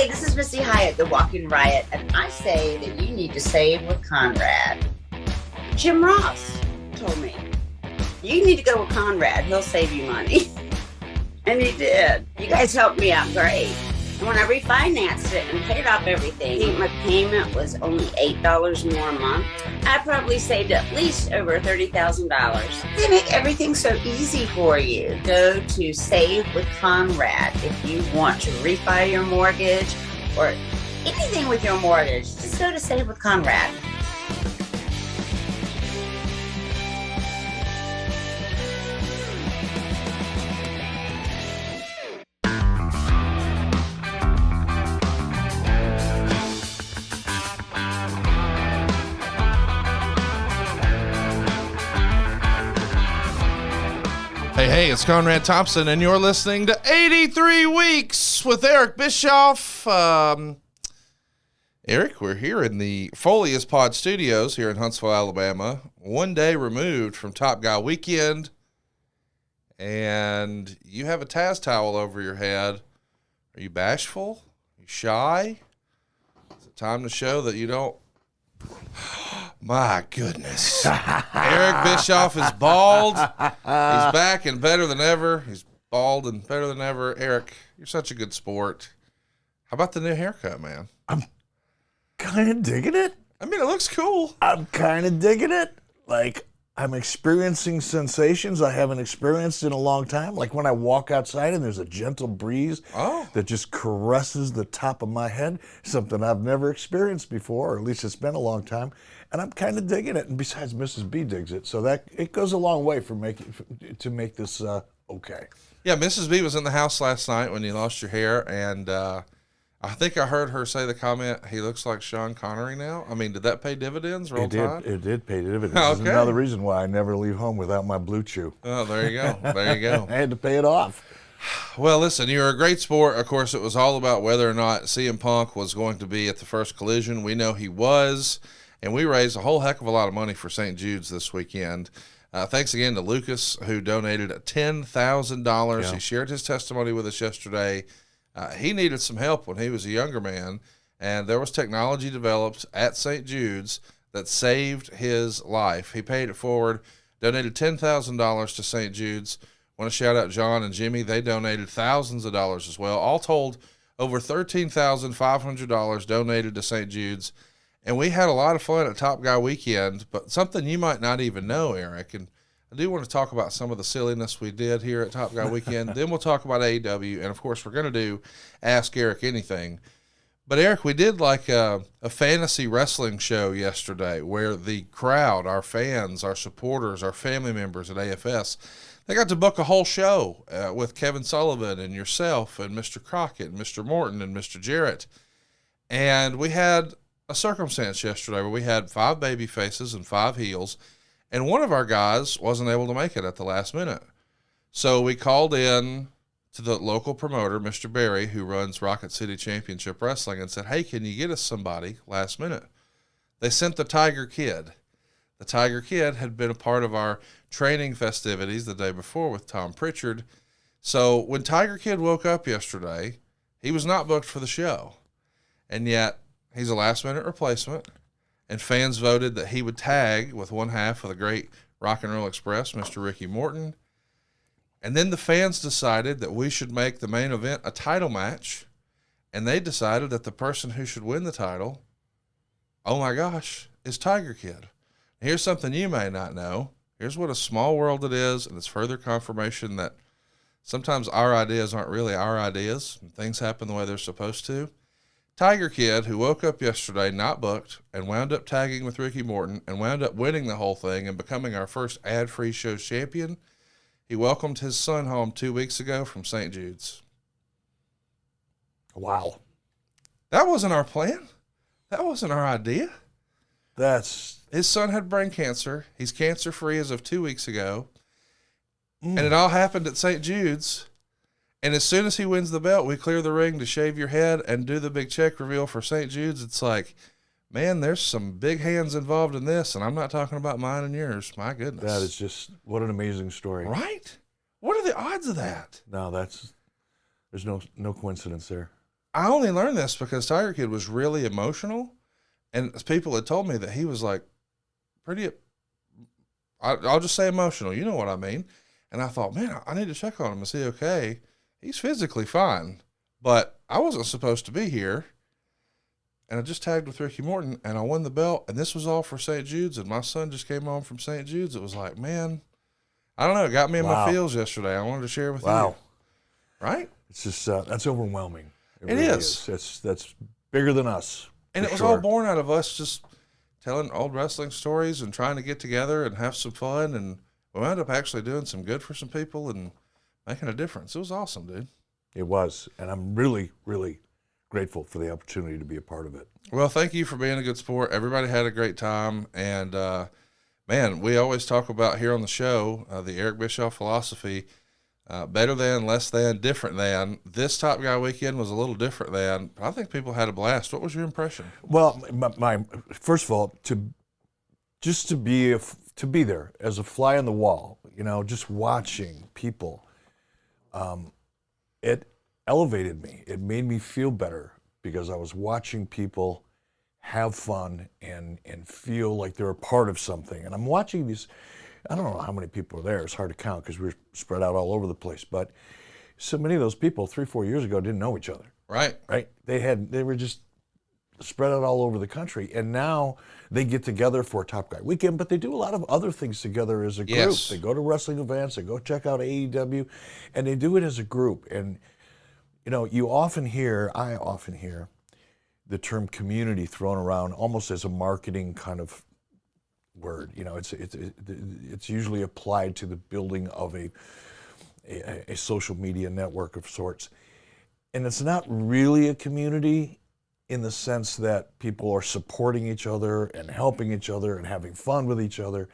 Hey, this is Missy Hyatt, the Walking Riot, and I say that you need to save with Conrad. Jim Ross told me, you need to go with Conrad. He'll save you money. And he did. You guys helped me out great. And when I refinanced it and paid off everything, I think my payment was only $8 more a month. I probably saved at least over $30,000. They make everything so easy for you. Go to Save with Conrad if you want to refi your mortgage or anything with your mortgage. Just go to Save with Conrad. Hey, it's Conrad Thompson, and you're listening to 83 Weeks with Eric Bischoff. Eric, we're here in the Foley Pod Studios here in Huntsville, Alabama, one day removed from Top Guy Weekend, and you have a Taz towel over your head. Are you bashful? Are you shy? Is it time to show that you don't? My goodness. Eric Bischoff is bald. He's back and better than ever. He's bald and better than ever. Eric, you're such a good sport. How about the new haircut, man? I'm kind of digging it. I mean, it looks cool. I'm kind of digging it. Like, I'm experiencing sensations I haven't experienced in a long time. Like when I walk outside and there's a gentle breeze that just caresses the top of my head, something I've never experienced before, or at least it's been a long time. And I'm kind of digging it. And besides, Mrs. B digs it. So that it goes a long way for to make this okay. Yeah, Mrs. B was in the house last night when you lost your hair, and I think I heard her say the comment, he looks like Sean Connery now. I mean, did that pay dividends? Roll Tide? It did pay dividends. Okay. This is another reason why I never leave home without my BlueChew. Oh, there you go. There you go. I had to pay it off. Well, listen, you're a great sport. Of course, it was all about whether or not CM Punk was going to be at the first Collision. We know he was, and we raised a whole heck of a lot of money for St. Jude's this weekend. Thanks again to Lucas, who donated $10,000. Yeah. He shared his testimony with us yesterday. He needed some help when he was a younger man, and there was technology developed at St. Jude's that saved his life. He paid it forward, donated $10,000 to St. Jude's. Want to shout out John and Jimmy. They donated thousands of dollars as well. All told, over $13,500 donated to St. Jude's. And we had a lot of fun at Top Guy Weekend, but something you might not even know, Eric, and I do want to talk about some of the silliness we did here at Top Guy Weekend. Then we'll talk about AEW, and of course we're going to do Ask Eric Anything. But Eric, we did like a fantasy wrestling show yesterday where the crowd, our fans, our supporters, our family members at AFS, they got to book a whole show with Kevin Sullivan and yourself and Mr. Crockett and Mr. Morton and Mr. Jarrett. And we had a circumstance yesterday where we had 5 baby faces and 5 heels, and one of our guys wasn't able to make it at the last minute. So we called in to the local promoter, Mr. Barry, who runs Rocket City Championship Wrestling, and said, hey, can you get us somebody last minute? They sent the Tiger Kid. The Tiger Kid had been a part of our training festivities the day before with Tom Pritchard. So when Tiger Kid woke up yesterday, he was not booked for the show. And yet he's a last-minute replacement, and fans voted that he would tag with one half of the great Rock and Roll Express, Mr. Ricky Morton. And then the fans decided that we should make the main event a title match, and they decided that the person who should win the title, oh my gosh, is Tiger Kid. Here's something you may not know. Here's what a small world it is, and it's further confirmation that sometimes our ideas aren't really our ideas, and things happen the way they're supposed to. Tiger Kid, who woke up yesterday not booked and wound up tagging with Ricky Morton and wound up winning the whole thing and becoming our first ad-free show champion, he welcomed his son home 2 weeks ago from St. Jude's. Wow. That wasn't our plan. That wasn't our idea. His son had brain cancer. He's cancer-free as of 2 weeks ago. And it all happened at St. Jude's. And as soon as he wins the belt, we clear the ring to shave your head and do the big check reveal for St. Jude's. It's like, man, there's some big hands involved in this, and I'm not talking about mine and yours. My goodness. That is just, what an amazing story. Right? What are the odds of that? No, there's no coincidence there. I only learned this because Tiger Kid was really emotional, and people had told me that he was like pretty, I'll just say emotional. You know what I mean? And I thought, man, I need to check on him. Is he okay? He's physically fine, but I wasn't supposed to be here. And I just tagged with Ricky Morton, and I won the belt, and this was all for St. Jude's, and my son just came home from St. Jude's. It was like, man, I don't know. It got me in my feels yesterday. I wanted to share with you. Right? It's just, that's overwhelming. It really is. That's bigger than us. And it was all born out of us just telling old wrestling stories and trying to get together and have some fun, and we wound up actually doing some good for some people and making a difference. It was awesome, dude. It was, and I'm really, really grateful for the opportunity to be a part of it. Well, thank you for being a good sport. Everybody had a great time, and man, we always talk about here on the show the Eric Bischoff philosophy: better than, less than, different than. This Top Guy weekend was a little different than, but I think people had a blast. What was your impression? Well, my first of all, to be there as a fly on the wall, just watching people, it elevated me. It made me feel better because I was watching people have fun and feel like they're a part of something. And I'm watching these, I don't know how many people were there. It's hard to count because we were spread out all over the place. But so many of those people 3-4 years ago didn't know each other. Right. They were just spread out all over the country. And now they get together for a Top Guy weekend, but they do a lot of other things together as a group. Yes. They go to wrestling events, they go check out AEW, and they do it as a group. And I often hear the term community thrown around almost as a marketing kind of word. It's usually applied to the building of a social media network of sorts. And it's not really a community in the sense that people are supporting each other and helping each other and having fun with each other.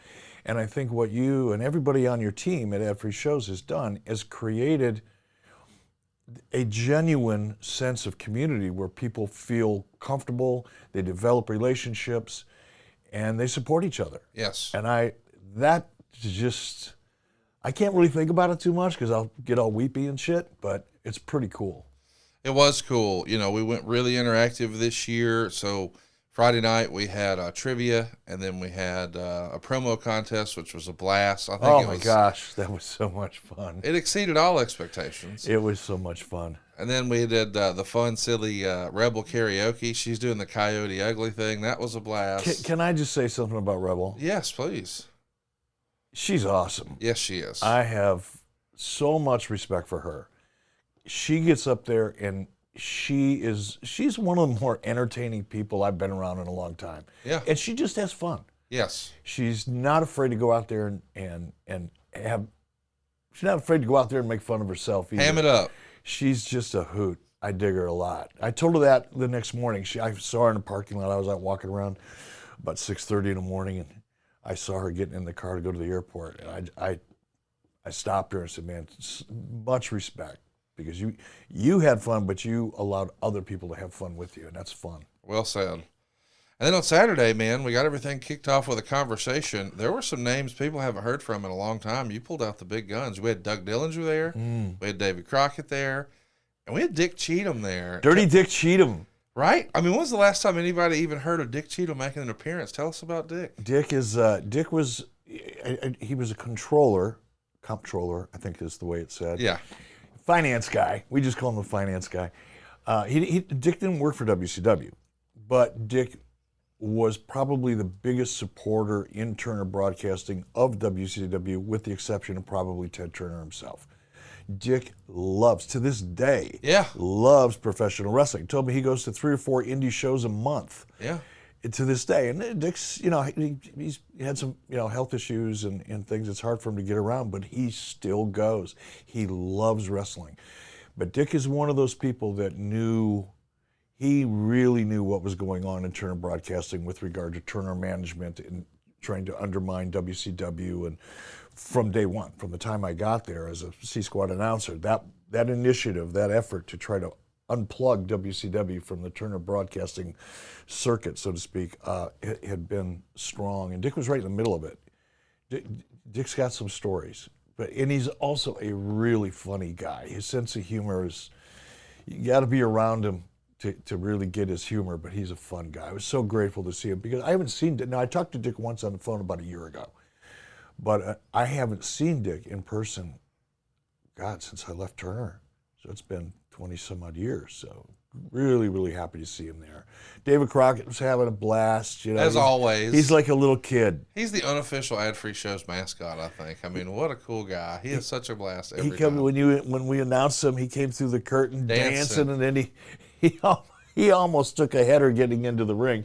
And I think what you and everybody on your team at Ad Free Shows has done is created a genuine sense of community where people feel comfortable, they develop relationships, and they support each other. Yes. And I can't really think about it too much because I'll get all weepy and shit, but it's pretty cool. It was cool. We went really interactive this year. So Friday night we had trivia, and then we had a promo contest, which was a blast. My gosh, that was so much fun. It exceeded all expectations. It was so much fun. And then we did the fun, silly Rebel karaoke. She's doing the Coyote Ugly thing. That was a blast. Can I just say something about Rebel? Yes, please. She's awesome. Yes, she is. I have so much respect for her. She gets up there and she's one of the more entertaining people I've been around in a long time. Yeah. And she just has fun. Yes. She's not afraid to go out there and she's not afraid to go out there and make fun of herself either. Ham it up. She's just a hoot. I dig her a lot. I told her that the next morning. I saw her in the parking lot. I was out walking around about 6:30 in the morning, and I saw her getting in the car to go to the airport. And I stopped her and said, man, much respect. Because you had fun, but you allowed other people to have fun with you, and that's fun. Well said. And then on Saturday, man, we got everything kicked off with a conversation. There were some names people haven't heard from in a long time. You pulled out the big guns. We had Doug Dillinger there. We had David Crockett there. And we had Dick Cheatham there. Dirty Dick Cheatham. Right? I mean, when was the last time anybody even heard of Dick Cheatham making an appearance? Tell us about Dick. Dick was a comptroller, I think is the way it's said. Yeah. Finance guy. We just call him the finance guy. Dick didn't work for WCW, but Dick was probably the biggest supporter in Turner Broadcasting of WCW, with the exception of probably Ted Turner himself. Dick loves, to this day, loves professional wrestling. He told me he goes to 3 or 4 indie shows a month. Yeah. To this day. And Dick's, he's had some, health issues and things. It's hard for him to get around, but he still goes. He loves wrestling. But Dick is one of those people that he really knew what was going on in Turner Broadcasting with regard to Turner management and trying to undermine WCW. And from day one, from the time I got there as a C-Squad announcer, that initiative, that effort to try to unplug WCW from the Turner Broadcasting circuit, so to speak, it had been strong. And Dick was right in the middle of it. Dick's got some stories, and he's also a really funny guy. His sense of humor is, you got to be around him to really get his humor, but he's a fun guy. I was so grateful to see him because I haven't seen Dick. Now, I talked to Dick once on the phone about a year ago, but I haven't seen Dick in person, God, since I left Turner. So it's been 20 some odd years. So really, really happy to see him there. David Crockett was having a blast. You know, as always. He's like a little kid. He's the unofficial Ad-Free Show's mascot, I think. I mean, what a cool guy. He has such a blast every time. When we announced him, he came through the curtain dancing, and then he almost took a header getting into the ring.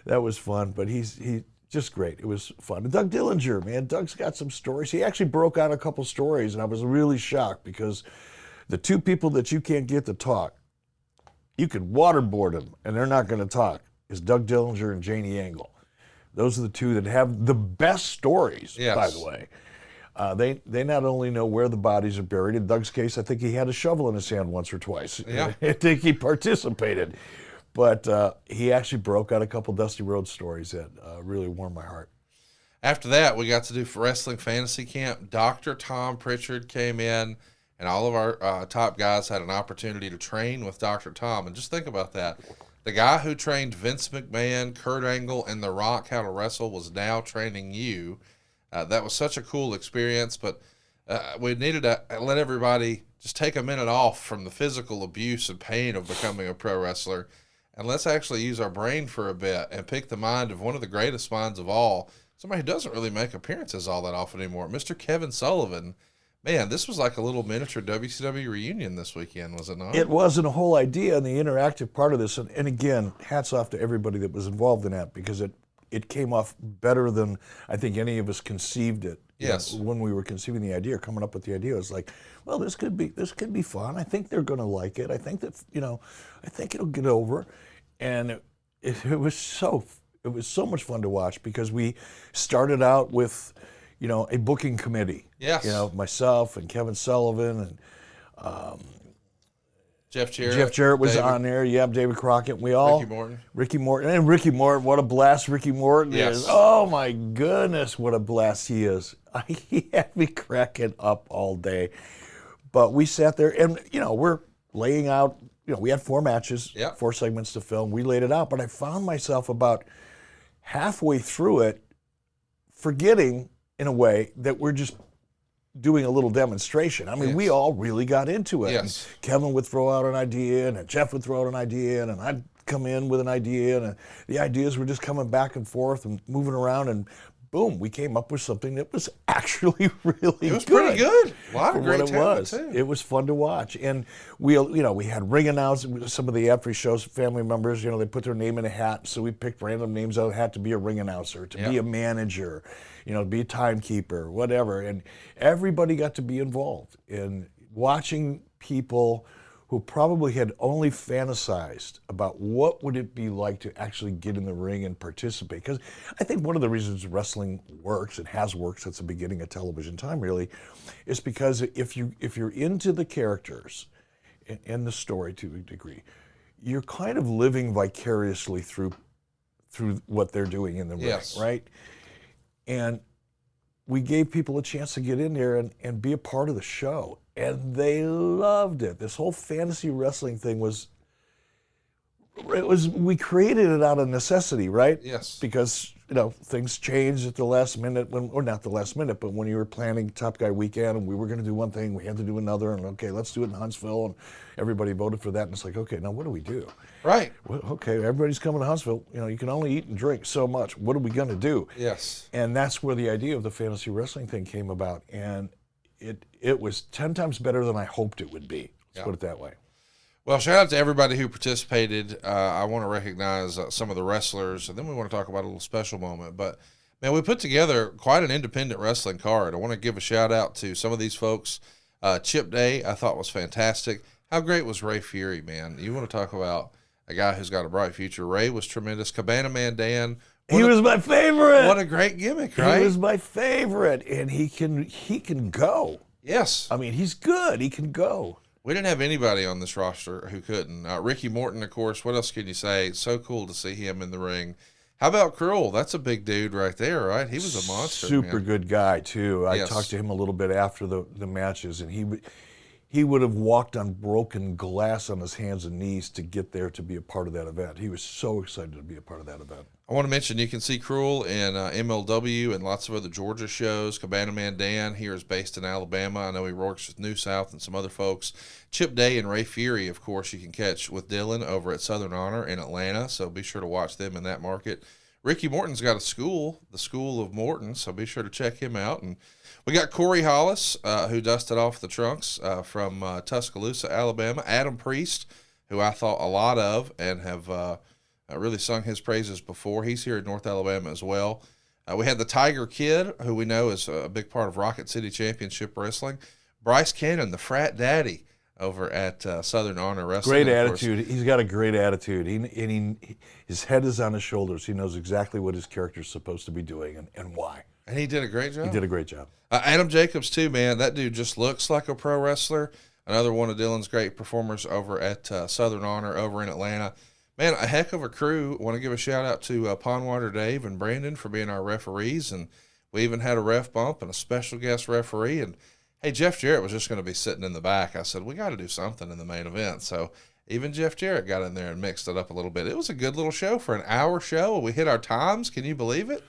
That was fun, but he's just great. It was fun. And Doug Dillinger, man, Doug's got some stories. He actually broke out a couple stories, and I was really shocked because the two people that you can't get to talk, you could waterboard them, and they're not going to talk, is Doug Dillinger and Janie Angle. Those are the two that have the best stories, yes. By the way. They not only know where the bodies are buried. In Doug's case, I think he had a shovel in his hand once or twice. Yeah. I think he participated. But he actually broke out a couple Dusty Rhodes stories that really warmed my heart. After that, we got to do Wrestling Fantasy Camp. Dr. Tom Pritchard came in, and all of our top guys had an opportunity to train with Dr. Tom. And just think about that. The guy who trained Vince McMahon, Kurt Angle, and The Rock how to wrestle was now training you. That was such a cool experience, but we needed to let everybody just take a minute off from the physical abuse and pain of becoming a pro wrestler, and let's actually use our brain for a bit and pick the mind of one of the greatest minds of all, somebody who doesn't really make appearances all that often anymore, Mr. Kevin Sullivan. Man, this was like a little miniature WCW reunion this weekend, was it not? It was, and the whole idea and the interactive part of this, and again, hats off to everybody that was involved in that, because it came off better than I think any of us conceived it. Yes. You know, when we were conceiving the idea, or coming up with the idea, it was like, well, this could be fun. I think they're going to like it. I think that, I think it'll get over. And it was so much fun to watch, because we started out with, a booking committee. Yes. Myself and Kevin Sullivan and Jeff Jarrett. Jeff Jarrett was David. on there. Yeah, David Crockett. We all. Ricky Morton. And Ricky Morton. What a blast Ricky Morton Yes. is. Oh, my goodness, what a blast he is. He had me cracking up all day. But we sat there, and, we're laying out, we had 4 matches, Yep. 4 segments to film. We laid it out, but I found myself about halfway through it forgetting, in a way, that we're just doing a little demonstration. I mean, Yes. we all really got into it. Yes. And Kevin would throw out an idea, and Jeff would throw out an idea, and I'd come in with an idea, and the ideas were just coming back and forth and moving around, and boom, we came up with something that was actually really good. It was pretty good. A lot of great what it talent, was. too. It was fun to watch. And we had ring announcers, some of the Ad-Free Show's family members, they put their name in a hat, so we picked random names out of the hat to be a ring announcer, to be a manager, to be a timekeeper, whatever. And everybody got to be involved in watching people who probably had only fantasized about what would it be like to actually get in the ring and participate. Because I think one of the reasons wrestling works, and has worked since the beginning of television time really, is because if you're into the characters and the story to a degree, you're kind of living vicariously through what they're doing in the ring, right? And we gave people a chance to get in there and be a part of the show. And they loved it. This whole fantasy wrestling thing we created it out of necessity, right? Yes. Because, things changed at the last minute, or not the last minute, but when you were planning Top Guy Weekend and we were going to do one thing, we had to do another, and okay, let's do it in Huntsville, and everybody voted for that, and it's like, okay, now what do we do? Right. Well, okay, everybody's coming to Huntsville. You can only eat and drink so much. What are we going to do? Yes. And that's where the idea of the fantasy wrestling thing came about, and it was 10 times better than I hoped it would be. Let's put it that way. Well, shout out to everybody who participated. I want to recognize some of the wrestlers, and then we want to talk about a little special moment. But, man, we put together quite an independent wrestling card. I want to give a shout out to some of these folks. Chip Day, I thought, was fantastic. How great was Ray Fury, man? You want to talk about a guy who's got a bright future. Ray was tremendous. Cabana Man Dan. He was my favorite. What a great gimmick, right? He was my favorite, and he can go. Yes. I mean, he's good. He can go. We didn't have anybody on this roster who couldn't. Ricky Morton, of course. What else can you say? It's so cool to see him in the ring. How about Cruel? That's a big dude right there, right? He was a monster. Super man. Good guy, too. I Yes. talked to him a little bit after the matches, and he would have walked on broken glass on his hands and knees to get there to be a part of that event. He was so excited to be a part of that event. I want to mention you can see Cruel in MLW and lots of other Georgia shows. Cabana Man Dan here is based in Alabama. I know he works with New South and some other folks. Chip Day and Ray Fury, of course, you can catch with Dylan over at Southern Honor in Atlanta, so be sure to watch them in that market. Ricky Morton's got a school, the School of Morton, so be sure to check him out. And we got Corey Hollis, who dusted off the trunks from Tuscaloosa, Alabama. Adam Priest, who I thought a lot of and have really sung his praises before. He's here in North Alabama as well. We had the Tiger Kid, who we know is a big part of Rocket City Championship Wrestling. Bryce Cannon, the frat daddy, over at Southern Honor Wrestling. Great attitude. He's got a great attitude. His head is on his shoulders. He knows exactly what his character's supposed to be doing and why. And he did a great job. He did a great job. Adam Jacobs, too, man. That dude just looks like a pro wrestler. Another one of Dylan's great performers over at Southern Honor over in Atlanta. Man, a heck of a crew. Want to give a shout-out to Pondwater Dave and Brandon for being our referees. And we even had a ref bump and a special guest referee. And, hey, Jeff Jarrett was just going to be sitting in the back. I said, we got to do something in the main event. So even Jeff Jarrett got in there and mixed it up a little bit. It was a good little show for an hour show. We hit our times. Can you believe it?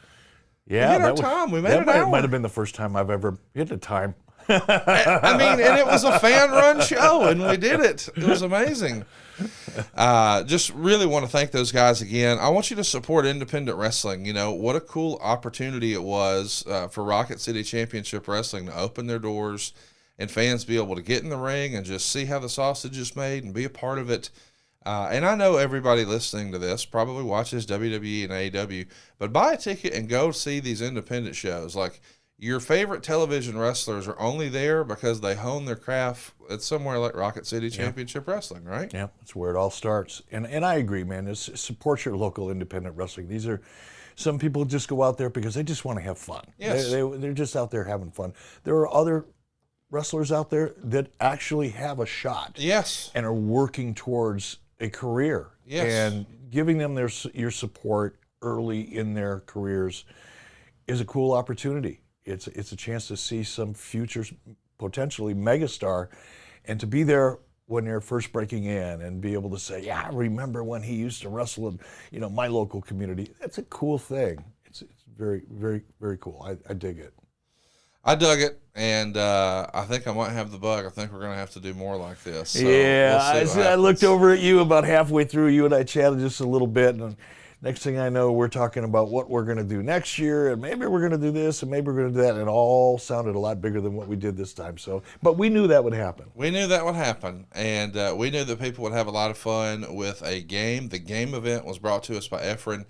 Yeah, we hit our time. We made it. That might have been the first time I've ever hit a time. I mean, and it was a fan-run show, and we did it. It was amazing. Just really want to thank those guys again. I want you to support independent wrestling. You know, what a cool opportunity it was for Rocket City Championship Wrestling to open their doors and fans be able to get in the ring and just see how the sausage is made and be a part of it. And I know everybody listening to this probably watches WWE and AEW, but buy a ticket and go see these independent shows. Like, your favorite television wrestlers are only there because they hone their craft at somewhere like Rocket City Championship Wrestling, right? Yeah, that's where it all starts. And I agree, man. Support your local independent wrestling. These are, some people just go out there because they just want to have fun. Yes. They're just out there having fun. There are other wrestlers out there that actually have a shot. Yes. And are working towards a career. Yes. And giving them your support early in their careers is a cool opportunity. It's a chance to see some future, potentially megastar, and to be there when they're first breaking in and be able to say, yeah, I remember when he used to wrestle in my local community. That's a cool thing. It's very, very, very cool. I dig it. I dug it, and I think I might have the bug. I think we're going to have to do more like this. So yeah, we'll I looked over at you about halfway through. You and I chatted just a little bit, and next thing I know, we're talking about what we're going to do next year, and maybe we're going to do this, and maybe we're going to do that, and it all sounded a lot bigger than what we did this time. So, but we knew that would happen. We knew that would happen, and we knew that people would have a lot of fun with a game. The game event was brought to us by Efren.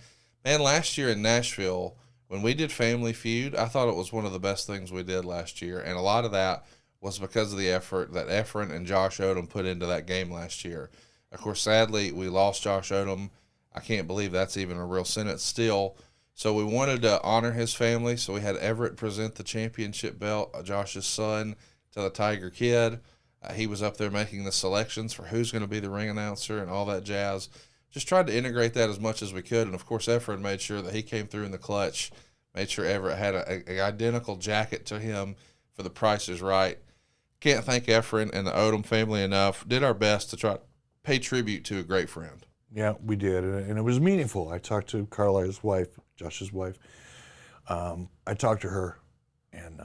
Man, last year in Nashville, when we did Family Feud, I thought it was one of the best things we did last year, and a lot of that was because of the effort that Efren and Josh Odom put into that game last year. Of course, sadly, we lost Josh Odom. I can't believe that's even a real sentence still. So we wanted to honor his family, so we had Everett present the championship belt, Josh's son, to the Tiger Kid. He was up there making the selections for who's going to be the ring announcer and all that jazz. Just tried to integrate that as much as we could. And, of course, Efren made sure that he came through in the clutch, made sure Everett had an identical jacket to him for the Price is Right. Can't thank Efren and the Odom family enough. Did our best to try to pay tribute to a great friend. Yeah, we did, and it was meaningful. I talked to Carlisle's wife, Josh's wife. I talked to her, and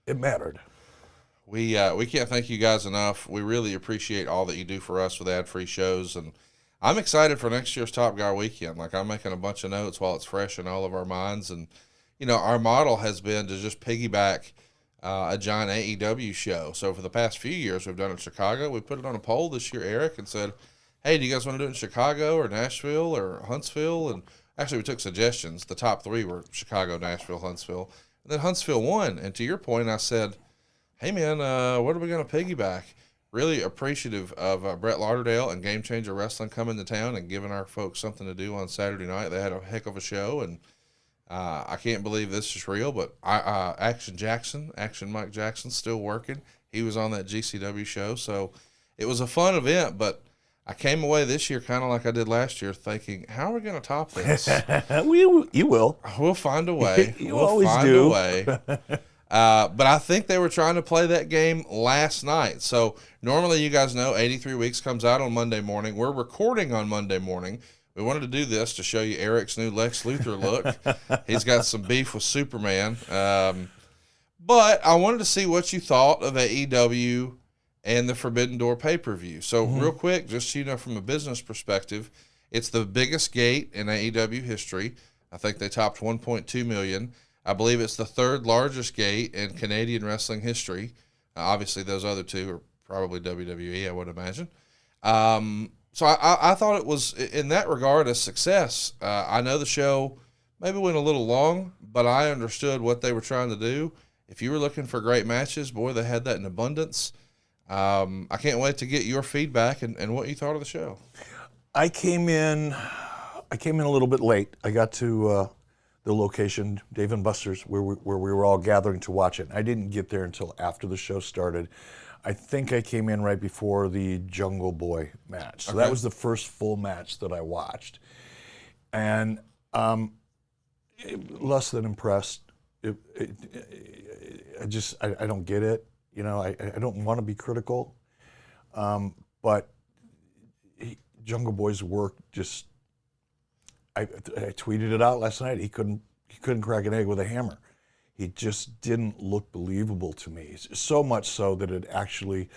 it mattered. We can't thank you guys enough. We really appreciate all that you do for us with ad-free shows, and I'm excited for next year's Top Guy Weekend. Like, I'm making a bunch of notes while it's fresh in all of our minds, and our model has been to just piggyback a giant AEW show. So for the past few years, we've done it in Chicago. We put it on a poll this year, Eric, and said, hey, do you guys want to do it in Chicago or Nashville or Huntsville? And actually, we took suggestions. The top three were Chicago, Nashville, Huntsville. And then Huntsville won. And to your point, I said, hey, man, what are we going to piggyback? Really appreciative of Brett Lauderdale and Game Changer Wrestling coming to town and giving our folks something to do on Saturday night. They had a heck of a show, and I can't believe this is real, but Action Mike Jackson, still working. He was on that GCW show, so it was a fun event, but I came away this year kind of like I did last year thinking, how are we going to top this? You will. We'll find a way. You always do. A way. But I think they were trying to play that game last night. So normally, you guys know 83 Weeks comes out on Monday morning. We're recording on Monday morning. We wanted to do this to show you Eric's new Lex Luthor look. He's got some beef with Superman. But I wanted to see what you thought of AEW and the Forbidden Door pay-per-view. So real quick, just so you know from a business perspective, it's the biggest gate in AEW history. I think they topped 1.2 million. I believe it's the third largest gate in Canadian wrestling history. Obviously, those other two are probably WWE, I would imagine. So I thought it was, in that regard, a success. I know the show maybe went a little long, but I understood what they were trying to do. If you were looking for great matches, boy, they had that in abundance. I can't wait to get your feedback and what you thought of the show. I came in a little bit late. I got to the location, Dave & Buster's, where we were all gathering to watch it. I didn't get there until after the show started. I think I came in right before the Jungle Boy match. So that was the first full match that I watched. And less than impressed. I don't get it. You know, I don't want to be critical. But Jungle Boy's work just, I tweeted it out last night. He couldn't crack an egg with a hammer. He just didn't look believable to me. So much so that it actually,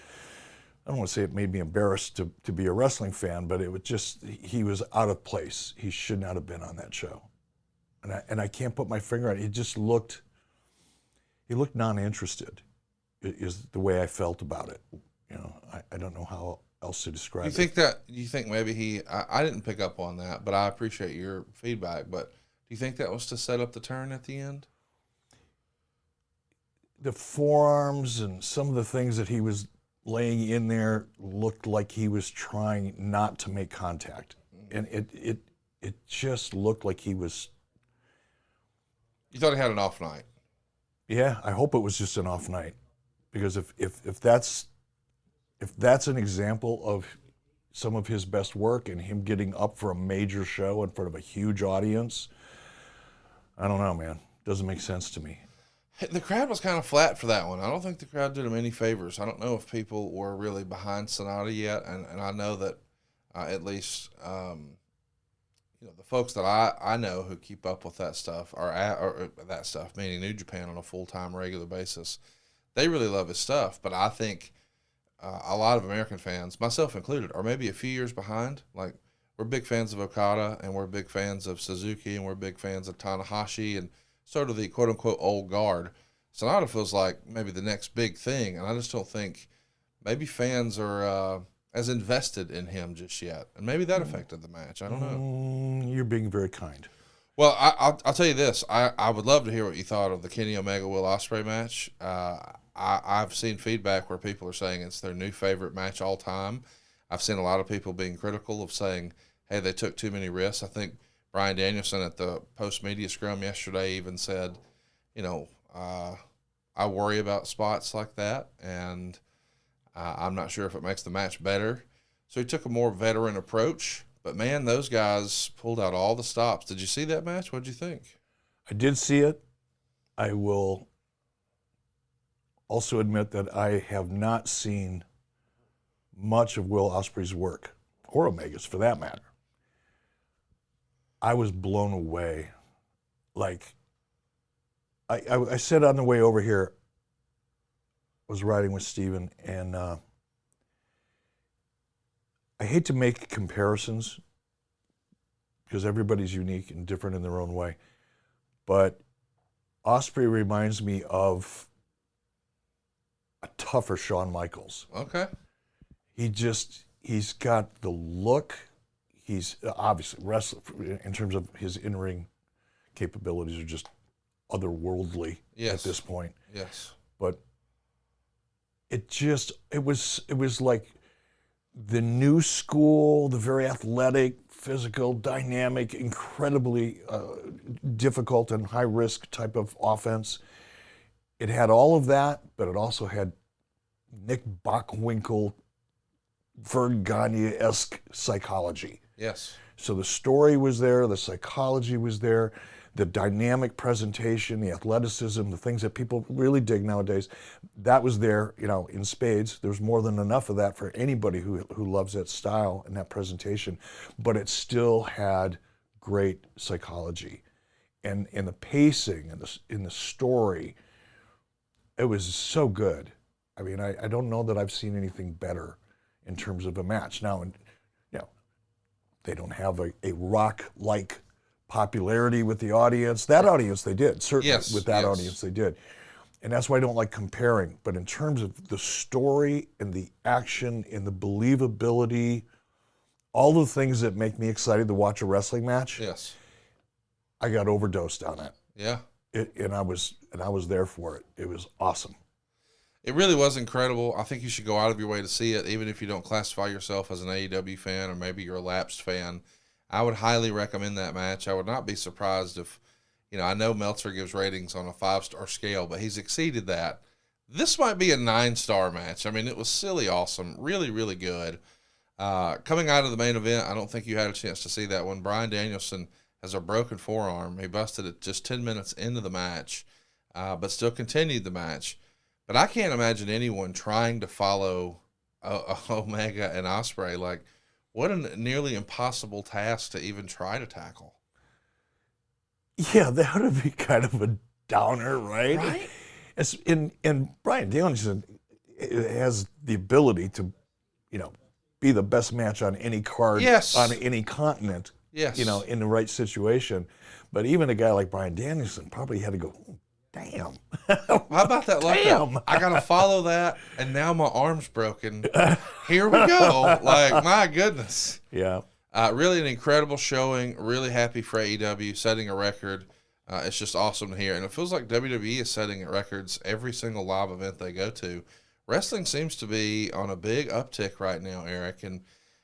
I don't want to say it made me embarrassed to be a wrestling fan, but it was just, he was out of place. He should not have been on that show. And I can't put my finger on it. He looked non-interested, is the way I felt about it. You know, I don't know how else to describe it. You think maybe I didn't pick up on that, but I appreciate your feedback, but do you think that was to set up the turn at the end? The forearms and some of the things that he was laying in there looked like he was trying not to make contact. And it just looked like he was... You thought he had an off night? Yeah, I hope it was just an off night. Because if that's an example of some of his best work and him getting up for a major show in front of a huge audience, I don't know, man. Doesn't make sense to me. The crowd was kind of flat for that one. I don't think the crowd did him any favors. I don't know if people were really behind Sonata yet, and I know that at least the folks that I know who keep up with that stuff or that stuff, meaning New Japan on a full-time regular basis, they really love his stuff. But I think a lot of American fans, myself included, are maybe a few years behind. Like, we're big fans of Okada, and we're big fans of Suzuki, and we're big fans of Tanahashi, and sort of the quote-unquote old guard. Sonata feels like maybe the next big thing, and I just don't think maybe fans are as invested in him just yet. And maybe that affected the match. I don't know. You're being very kind. Well, I'll tell you this. I would love to hear what you thought of the Kenny Omega Will Ospreay match. I've seen feedback where people are saying it's their new favorite match all time. I've seen a lot of people being critical of saying, hey, they took too many risks. I think Bryan Danielson at the post-media scrum yesterday even said, I worry about spots like that, and I'm not sure if it makes the match better. So he took a more veteran approach. But, man, those guys pulled out all the stops. Did you see that match? What did you think? I did see it. I will also admit that I have not seen much of Will Ospreay's work, or Omega's for that matter. I was blown away. Like, I said on the way over here, I was riding with Steven, and I hate to make comparisons because everybody's unique and different in their own way, but Ospreay reminds me of a tougher Shawn Michaels. Okay. He's got the look. He's obviously wrestling in terms of his in-ring capabilities are just otherworldly at this point. Yes. But it was like the new school, the very athletic, physical, dynamic, incredibly difficult and high-risk type of offense. It had all of that, but it also had Nick Bockwinkel, Vern Gagne-esque psychology. Yes. So the story was there, the psychology was there. the dynamic presentation, the athleticism, the things that people really dig nowadays, that was there, in spades. There's more than enough of that for anybody who loves that style and that presentation, but it still had great psychology. And the pacing and in the story, it was so good. I mean, I don't know that I've seen anything better in terms of a match. Now, they don't have a rock-like popularity with the audience. That audience they did, certainly. Yes, with that yes. audience they did. And that's why I don't like comparing. But in terms of the story and the action and the believability, all the things that make me excited to watch a wrestling match, Yes. I got overdosed on it. Yeah. And I was there for it. It was awesome. It really was incredible. I think you should go out of your way to see it, even if you don't classify yourself as an AEW fan or maybe you're a lapsed fan. I would highly recommend that match. I would not be surprised if, I know Meltzer gives ratings on a 5-star scale, but he's exceeded that. This might be a 9-star match. I mean, it was silly awesome. Really, really good. Coming out of the main event, I don't think you had a chance to see that one. Bryan Danielson has a broken forearm. He busted it just 10 minutes into the match, but still continued the match. But I can't imagine anyone trying to follow Omega and Ospreay. Like, what a nearly impossible task to even try to tackle. Yeah, that would be kind of a downer, right? Right? And Bryan Danielson has the ability to, be the best match on any card, Yes. on any continent, Yes. in the right situation. But even a guy like Bryan Danielson probably had to go, damn. How about that? Like, Damn. I got to follow that, and now my arm's broken. Here we go. Like, my goodness. Yeah. Really an incredible showing. Really happy for AEW setting a record. It's just awesome to hear. And it feels like WWE is setting records every single live event they go to. Wrestling seems to be on a big uptick right now, Eric. And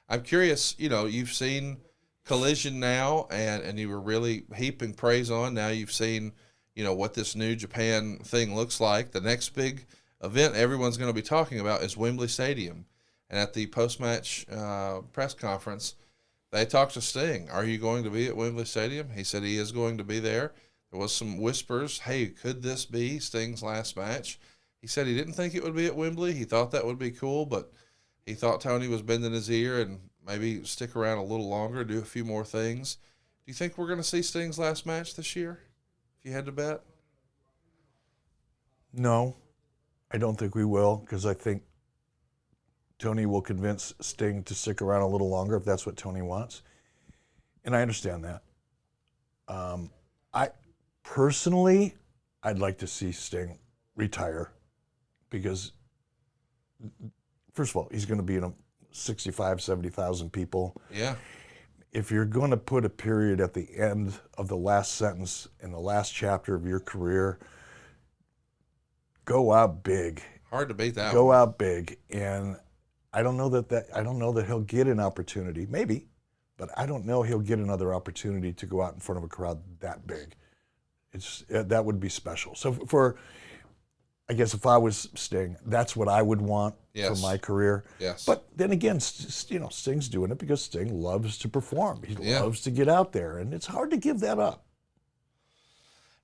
I'm curious, you've seen Collision now, and you were really heaping praise on. Now you've seen, what this New Japan thing looks like. The next big event everyone's going to be talking about is Wembley Stadium. And at the post-match press conference, they talked to Sting. Are you going to be at Wembley Stadium? He said he is going to be there. There was some whispers, hey, could this be Sting's last match? He said he didn't think it would be at Wembley. He thought that would be cool, but he thought Tony was bending his ear and maybe stick around a little longer, do a few more things. Do you think we're going to see Sting's last match this year, if you had to bet? No, I don't think we will, because I think Tony will convince Sting to stick around a little longer if that's what Tony wants. And I understand that. Personally, I'd like to see Sting retire because, first of all, he's going to be in 65, 70,000 people. Yeah. If you're going to put a period at the end of the last sentence in the last chapter of your career, go out big. Hard to beat that Go one. out big. And I don't know that he'll get an opportunity. Maybe, but I don't know he'll get another opportunity to go out in front of a crowd that big. That would be special. So I guess if I was Sting, that's what I would want for my career. Yes. But then again, Sting's doing it because Sting loves to perform. He Yeah. loves to get out there, and it's hard to give that up.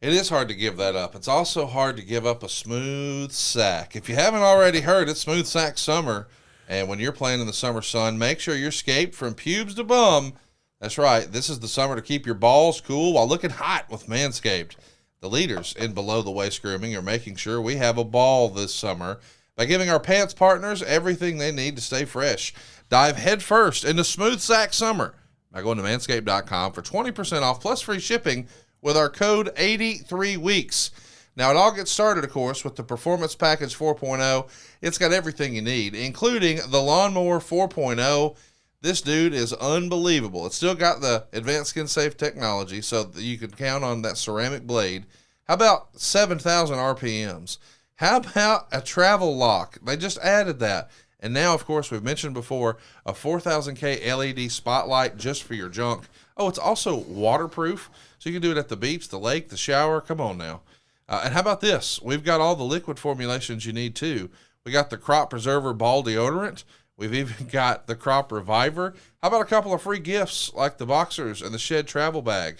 It is hard to give that up. It's also hard to give up a smooth sack. If you haven't already heard, it's Smooth Sack Summer. And when you're playing in the summer sun, make sure you're scaped from pubes to bum. That's right. This is the summer to keep your balls cool while looking hot with Manscaped. The leaders in below-the-waist grooming are making sure we have a ball this summer by giving our pants partners everything they need to stay fresh. Dive headfirst into Smooth Sack Summer by going to manscaped.com for 20% off plus free shipping with our code 83weeks. Now, it all gets started, of course, with the Performance Package 4.0. It's got everything you need, including the Lawnmower 4.0. This dude is unbelievable. It's still got the advanced skin-safe technology, so that you can count on that ceramic blade. How about 7,000 RPMs? How about a travel lock? They just added that. And now, of course, we've mentioned before, a 4,000K LED spotlight just for your junk. Oh, it's also waterproof, so you can do it at the beach, the lake, the shower. Come on now. And how about this? We've got all the liquid formulations you need, too. We got the Crop Preserver Ball Deodorant. We've even got the Crop Reviver. How about a couple of free gifts like the Boxers and the Shed Travel Bag?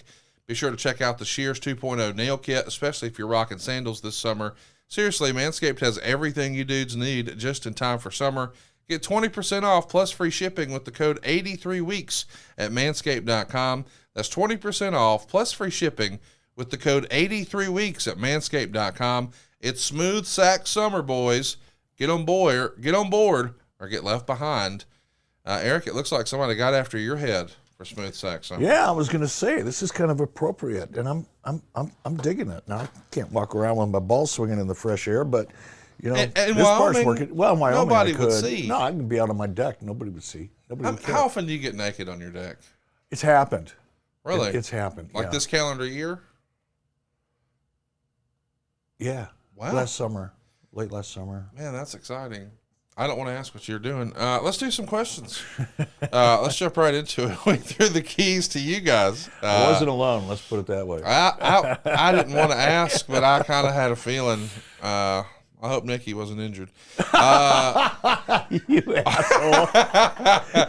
Be sure to check out the Shears 2.0 nail kit, especially if you're rocking sandals this summer. Seriously, Manscaped has everything you dudes need just in time for summer. Get 20% off plus free shipping with the code 83weeks at manscaped.com. That's 20% off plus free shipping with the code 83weeks at manscaped.com. It's smooth sack summer, boys. Get on board or get left behind. Eric, it looks like somebody got after your head for smooth sack summer. Yeah, I was going to say this is kind of appropriate, and I'm digging it. Now I can't walk around with my balls swinging in the fresh air, but you know and this Wyoming, part's working. Well, in Wyoming, nobody I could. would see. No, I can be out on my deck. Nobody would see. Nobody would care. How often do you get naked on your deck? It's happened. Really? It's happened. Like this calendar year? Yeah. Wow. Late last summer. Man, that's exciting. I don't want to ask what you're doing. Let's do some questions. Let's jump right into it. We threw the keys to you guys. I wasn't alone. Let's put it that way. I didn't want to ask, but I kind of had a feeling. I hope Nikki wasn't injured. You asshole.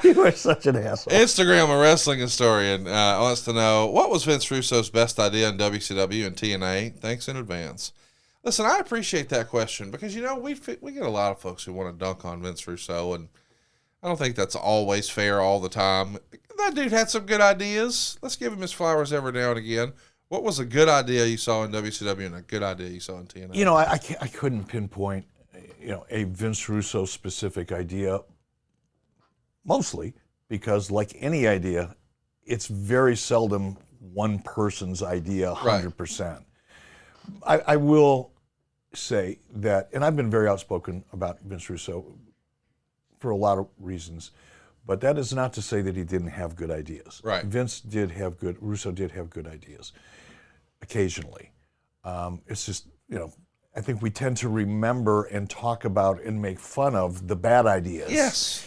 You are such an asshole. Instagram, a wrestling historian, wants to know, what was Vince Russo's best idea in WCW and TNA? Thanks in advance. Listen, I appreciate that question because, you know, we get a lot of folks who want to dunk on Vince Russo, and I don't think that's always fair all the time. That dude had some good ideas. Let's give him his flowers every now and again. What was a good idea you saw in WCW and a good idea you saw in TNA? You know, I couldn't pinpoint, a Vince Russo specific idea, mostly because, like any idea, it's very seldom one person's idea 100%. Right. I will say that, and I've been very outspoken about Vince Russo for a lot of reasons, but that is not to say that he didn't have good ideas. Right. Russo did have good ideas occasionally. It's just, I think we tend to remember and talk about and make fun of the bad ideas. Yes.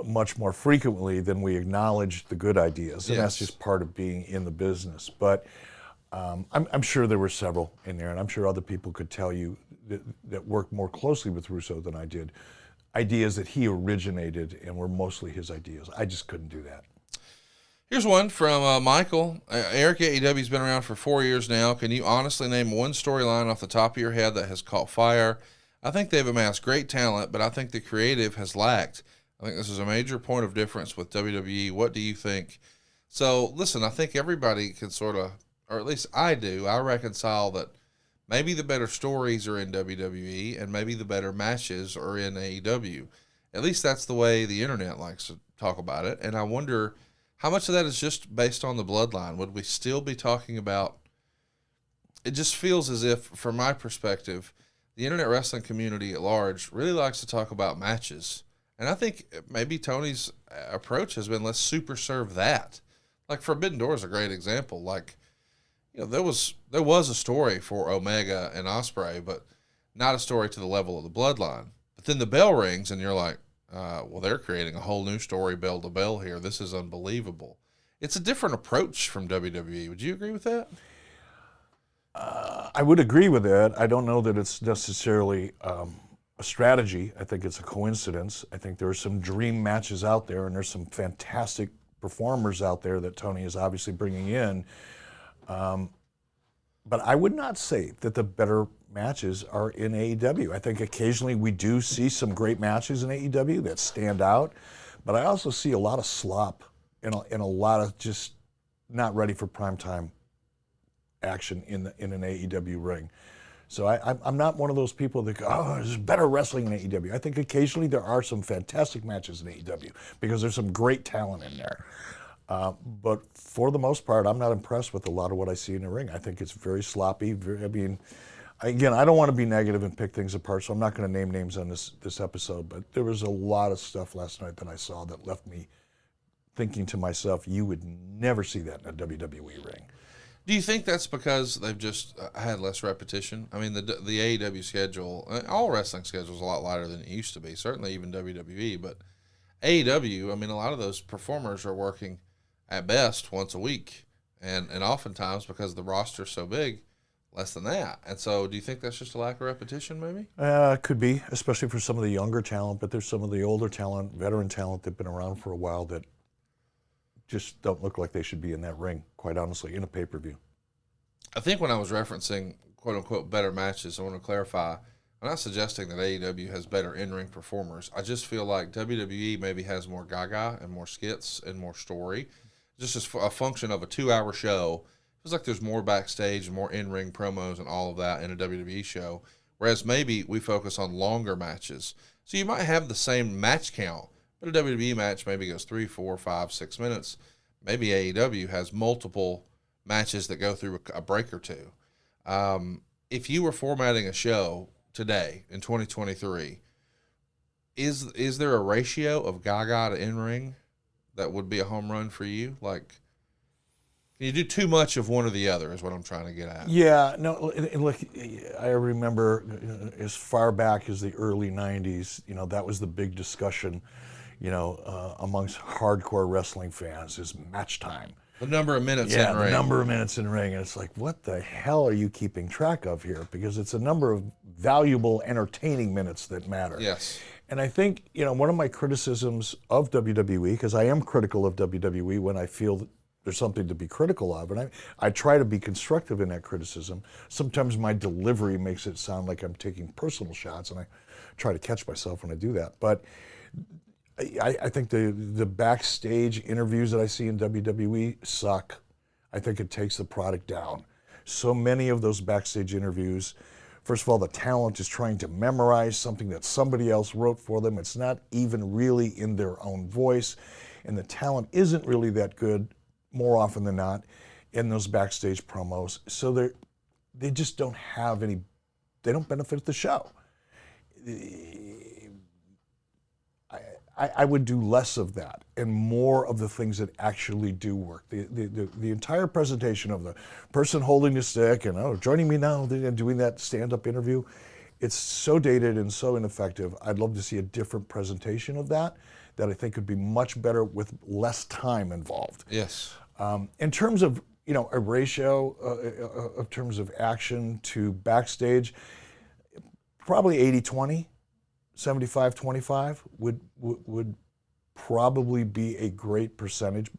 Much more frequently than we acknowledge the good ideas. And that's just part of being in the business. But I'm sure there were several in there, and I'm sure other people could tell you that worked more closely with Russo than I did. Ideas that he originated and were mostly his ideas. I just couldn't do that. Here's one from Michael. Eric, AEW's been around for 4 years now. Can you honestly name one storyline off the top of your head that has caught fire? I think they've amassed great talent, but I think the creative has lacked. I think this is a major point of difference with WWE. What do you think? So, listen, I think everybody can sort of, or at least I do, I reconcile that maybe the better stories are in WWE and maybe the better matches are in AEW. At least that's the way the internet likes to talk about it. And I wonder how much of that is just based on the bloodline. Would we still be talking about, it just feels as if, from my perspective, the internet wrestling community at large really likes to talk about matches. And I think maybe Tony's approach has been, let's super serve that. Like Forbidden Door is a great example. Like, there was a story for Omega and Ospreay, but not a story to the level of the bloodline. But then the bell rings, and you're like, well, they're creating a whole new story bell to bell here. This is unbelievable. It's a different approach from WWE. Would you agree with that? I would agree with that. I don't know that it's necessarily a strategy. I think it's a coincidence. I think there are some dream matches out there, and there's some fantastic performers out there that Tony is obviously bringing in. But I would not say that the better matches are in AEW. I think occasionally we do see some great matches in AEW that stand out, but I also see a lot of slop and a lot of just not ready for primetime action in an AEW ring. So I'm not one of those people that go, oh, there's better wrestling in AEW. I think occasionally there are some fantastic matches in AEW because there's some great talent in there. But for the most part, I'm not impressed with a lot of what I see in the ring. I think it's very sloppy. Again, I don't want to be negative and pick things apart, so I'm not going to name names on this episode, but there was a lot of stuff last night that I saw that left me thinking to myself, you would never see that in a WWE ring. Do you think that's because they've just had less repetition? I mean, the AEW schedule, all wrestling schedules, a lot lighter than it used to be, certainly even WWE, but AEW, I mean, a lot of those performers are working at best once a week, and oftentimes, because the roster's so big, less than that. And so do you think that's just a lack of repetition, maybe? Could be, especially for some of the younger talent, but there's some of the older talent, veteran talent that have been around for a while that just don't look like they should be in that ring, quite honestly, in a pay-per-view. I think when I was referencing quote-unquote better matches, I want to clarify, I'm not suggesting that AEW has better in-ring performers. I just feel like WWE maybe has more gaga and more skits and more story. Just as a function of a 2-hour show, it feels like there's more backstage and more in-ring promos and all of that in a WWE show, whereas maybe we focus on longer matches. So you might have the same match count, but a WWE match maybe goes 3, 4, 5, 6 minutes. Maybe AEW has multiple matches that go through a break or two. If you were formatting a show today in 2023, is there a ratio of gaga to in-ring that would be a home run for you? Like, can you do too much of one or the other is what I'm trying to get at. Yeah, no, look, I remember as far back as the early 90s, that was the big discussion, amongst hardcore wrestling fans is match time. The number of minutes in ring. Yeah, the number of minutes in ring. And it's like, what the hell are you keeping track of here? Because it's a number of valuable, entertaining minutes that matter. Yes. And I think, one of my criticisms of WWE, because I am critical of WWE when I feel that there's something to be critical of, and I try to be constructive in that criticism. Sometimes my delivery makes it sound like I'm taking personal shots, and I try to catch myself when I do that. But I think the backstage interviews that I see in WWE suck. I think it takes the product down. So many of those backstage interviews, first of all, the talent is trying to memorize something that somebody else wrote for them. It's not even really in their own voice, and the talent isn't really that good more often than not in those backstage promos. So they just don't have any, they don't benefit the show. I would do less of that and more of the things that actually do work. The entire presentation of the person holding the stick and joining me now and doing that stand-up interview, it's so dated and so ineffective. I'd love to see a different presentation of that I think could be much better with less time involved. Yes. In terms of a ratio of terms of action to backstage, probably 80-20. 75-25 would probably be a great percentage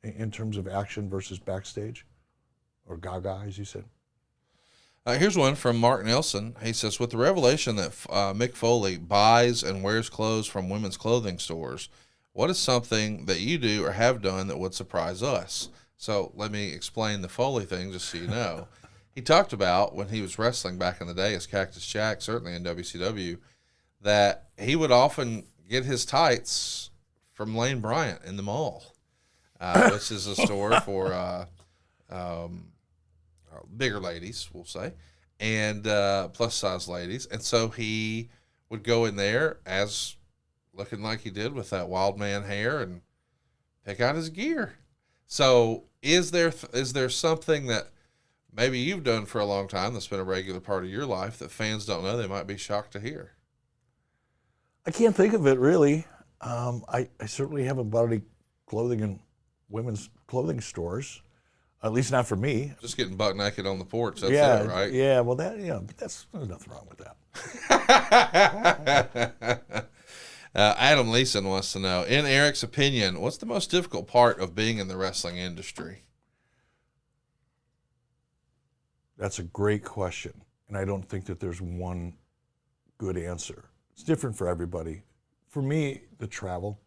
in terms of action versus backstage, or gaga, as you said. Here's one from Mark Nelson. He says, with the revelation that Mick Foley buys and wears clothes from women's clothing stores, what is something that you do or have done that would surprise us? So let me explain the Foley thing just so you know. He talked about when he was wrestling back in the day as Cactus Jack, certainly in WCW, that he would often get his tights from Lane Bryant in the mall, which is a store for bigger ladies, we'll say, and plus-size ladies. And so he would go in there as looking like he did with that wild man hair and pick out his gear. So is there something that maybe you've done for a long time that's been a regular part of your life that fans don't know they might be shocked to hear? I can't think of it, really. I certainly haven't bought any clothing in women's clothing stores, at least not for me. Just getting butt naked on the porch, that's it, right? Yeah, well, there's nothing wrong with that. Adam Leeson wants to know, in Eric's opinion, what's the most difficult part of being in the wrestling industry? That's a great question, and I don't think that there's one good answer. It's different for everybody. For me, the travel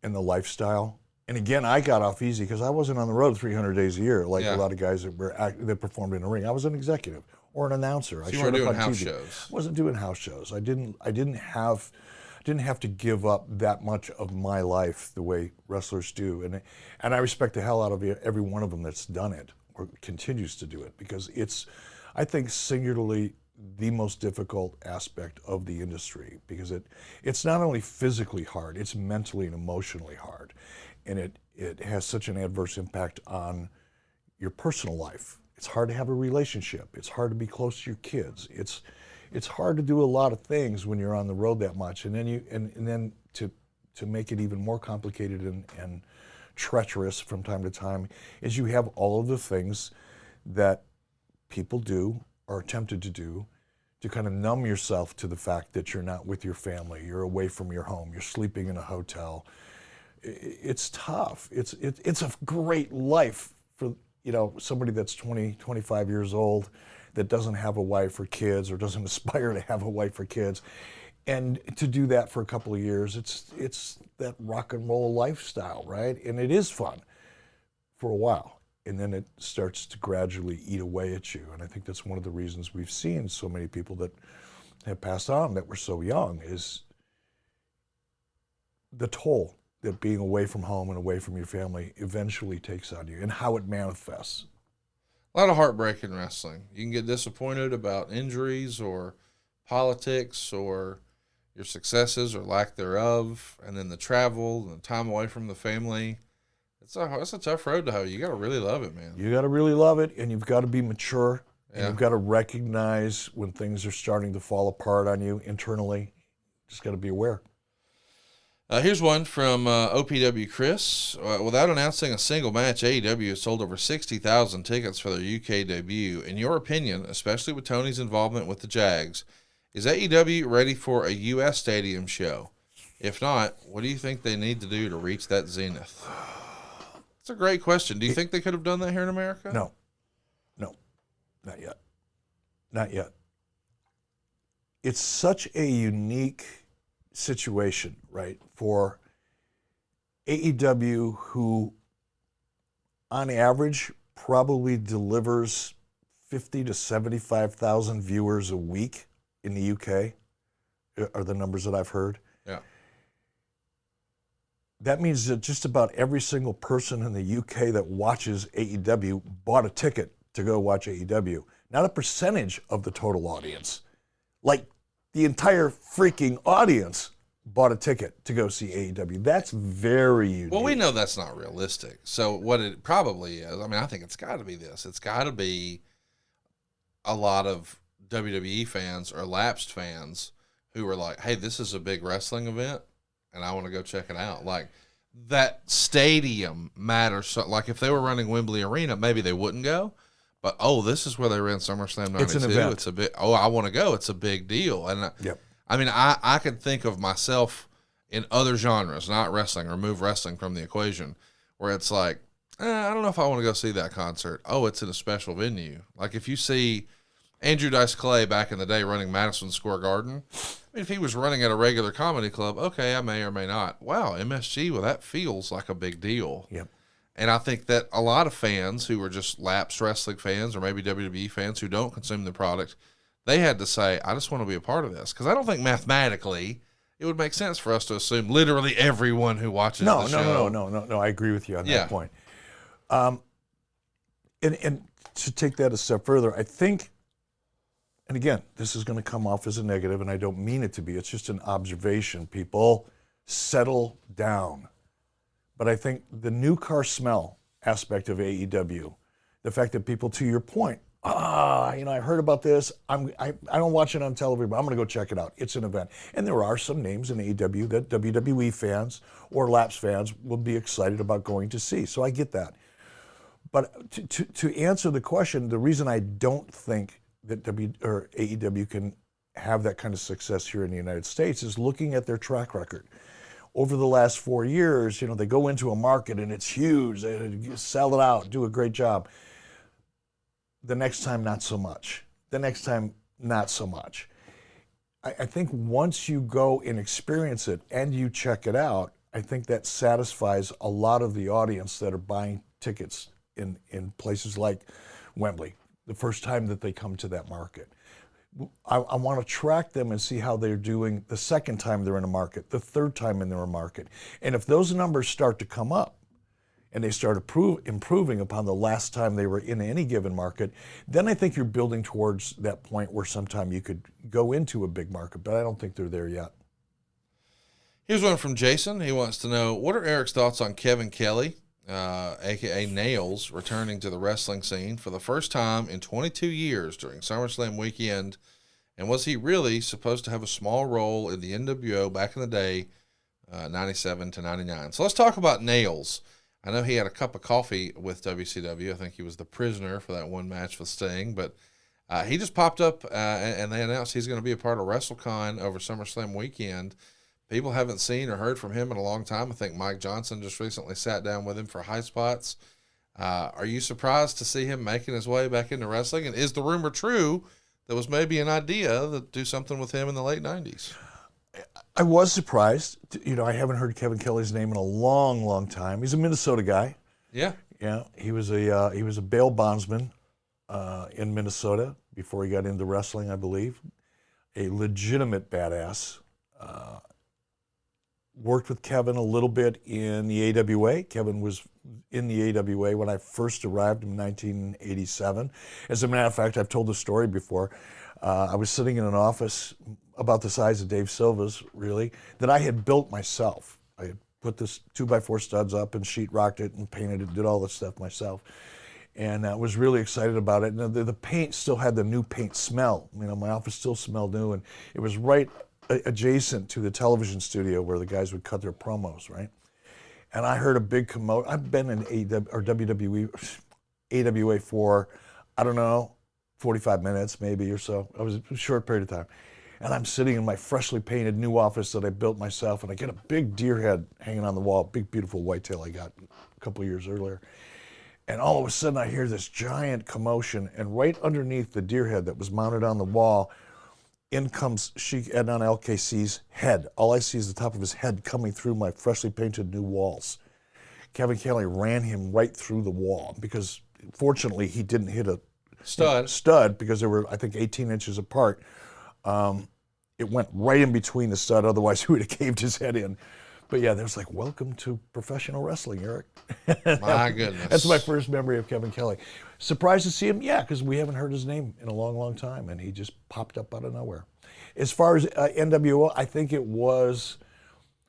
and the lifestyle. And again, I got off easy because I wasn't on the road 300 days a year like a lot of guys that performed in a ring. I was an executive or an announcer. So you weren't doing house shows. I wasn't doing house shows. I didn't have to give up that much of my life the way wrestlers do. And I respect the hell out of every one of them that's done it or continues to do it, because it's, I think, singularly the most difficult aspect of the industry, because it's not only physically hard, it's mentally and emotionally hard. And it has such an adverse impact on your personal life. It's hard to have a relationship. It's hard to be close to your kids. It's hard to do a lot of things when you're on the road that much. And then to make it even more complicated and treacherous from time to time is you have all of the things that people do are tempted to do to kind of numb yourself to the fact that you're not with your family, you're away from your home, you're sleeping in a hotel, it's tough. It's a great life for, somebody that's 20, 25 years old that doesn't have a wife or kids or doesn't aspire to have a wife or kids. And to do that for a couple of years, it's that rock and roll lifestyle, right? And it is fun for a while. And then it starts to gradually eat away at you. And I think that's one of the reasons we've seen so many people that have passed on that were so young is the toll that being away from home and away from your family eventually takes on you and how it manifests. A lot of heartbreak in wrestling. You can get disappointed about injuries or politics or your successes or lack thereof, and then the travel and the time away from the family. It's a tough road to hoe. You got to really love it, man. You got to really love it, and you've got to be mature, and Yeah. you've got to recognize when things are starting to fall apart on you internally. Just got to be aware. Here's one from OPW Chris. Without announcing a single match, AEW has sold over 60,000 tickets for their UK debut. In your opinion, especially with Tony's involvement with the Jags, is AEW ready for a U.S. stadium show? If not, what do you think they need to do to reach that zenith? It's a great question. Do you think they could have done that here in America? No, not yet. Not yet. It's such a unique situation, right, for AEW, who on average probably delivers 50 to 75,000 viewers a week in the UK, are the numbers that I've heard. Yeah. That means that just about every single person in the UK that watches AEW bought a ticket to go watch AEW. Not a percentage of the total audience. Like, the entire freaking audience bought a ticket to go see AEW. That's very unique. Well, we know that's not realistic. So what it probably is, I think it's got to be this. It's got to be a lot of WWE fans or lapsed fans who are like, hey, this is a big wrestling event, and I want to go check it out. Like, that stadium matters. So, like, if they were running Wembley Arena, maybe they wouldn't go. But, this is where they ran SummerSlam 92. It's an event. It's a big, I want to go. It's a big deal. And Yep. I can think of myself in other genres, not wrestling, remove wrestling from the equation, where it's like, I don't know if I want to go see that concert. Oh, it's in a special venue. Like, if you see Andrew Dice Clay back in the day running Madison Square Garden, if he was running at a regular comedy club, okay, I may or may not. Wow, MSG, well, that feels like a big deal. Yep. And I think that a lot of fans who are just lapsed wrestling fans or maybe WWE fans who don't consume the product, they had to say, I just want to be a part of this. Because I don't think mathematically it would make sense for us to assume literally everyone who watches the show. No. I agree with you on that point. And to take that a step further, I think, and again, this is going to come off as a negative, and I don't mean it to be. It's just an observation. People, settle down. But I think the new car smell aspect of AEW, the fact that people, to your point, I heard about this. I don't watch it on television, but I'm going to go check it out. It's an event. And there are some names in AEW that WWE fans or lapsed fans will be excited about going to see. So I get that. But to answer the question, the reason I don't think that AEW can have that kind of success here in the United States is looking at their track record. Over the last 4 years, they go into a market and it's huge. They sell it out, do a great job. The next time, not so much. The next time, not so much. I think once you go and experience it and you check it out, I think that satisfies a lot of the audience that are buying tickets in places like Wembley, the first time that they come to that market. I want to track them and see how they're doing the second time they're in a market, the third time in their market. And if those numbers start to come up and they start improving upon the last time they were in any given market, then I think you're building towards that point where sometime you could go into a big market, but I don't think they're there yet. Here's one from Jason. He wants to know, what are Eric's thoughts on Kevin Kelly, a.k.a. Nails, returning to the wrestling scene for the first time in 22 years during SummerSlam weekend? And was he really supposed to have a small role in the NWO back in the day, 97 to 99? So let's talk about Nails. I know he had a cup of coffee with WCW. I think he was the prisoner for that one match with Sting. But he just popped up, and they announced he's going to be a part of WrestleCon over SummerSlam weekend. people haven't seen or heard from him in a long time. I think Mike Johnson just recently sat down with him for High Spots. Are you surprised to see him making his way back into wrestling? And is the rumor true that was maybe an idea to do something with him in the late 90s? I was surprised. I haven't heard Kevin Kelly's name in a long, long time. He's a Minnesota guy. Yeah. Yeah, he was a bail bondsman in Minnesota before he got into wrestling, I believe. A legitimate badass. Worked with Kevin a little bit in the AWA. Kevin was in the AWA when I first arrived in 1987. As a matter of fact, I've told the story before. I was sitting in an office about the size of Dave Silva's, really, that I had built myself. I had put this 2x4 studs up and sheetrocked it and painted it, did all this stuff myself. And I was really excited about it. And the paint still had the new paint smell. My office still smelled new, and it was right adjacent to the television studio where the guys would cut their promos, right? And I heard a big commotion. I've been in WWE, AWA for, I don't know, 45 minutes maybe or so. It was a short period of time. And I'm sitting in my freshly painted new office that I built myself, and I get a big deer head hanging on the wall, big, beautiful whitetail I got a couple of years earlier. And all of a sudden I hear this giant commotion, and right underneath the deer head that was mounted on the wall, in comes Sheik Adnan LKC's head. All I see is the top of his head coming through my freshly painted new walls. Kevin Kelly ran him right through the wall because, fortunately, he didn't hit a stud because they were, I think, 18 inches apart. It went right in between the stud, otherwise he would have caved his head in. But yeah, there's like, welcome to professional wrestling, Eric. My goodness. That's my first memory of Kevin Kelly. Surprised to see him? Yeah, because we haven't heard his name in a long, long time, and he just popped up out of nowhere. As far as NWO, I think it was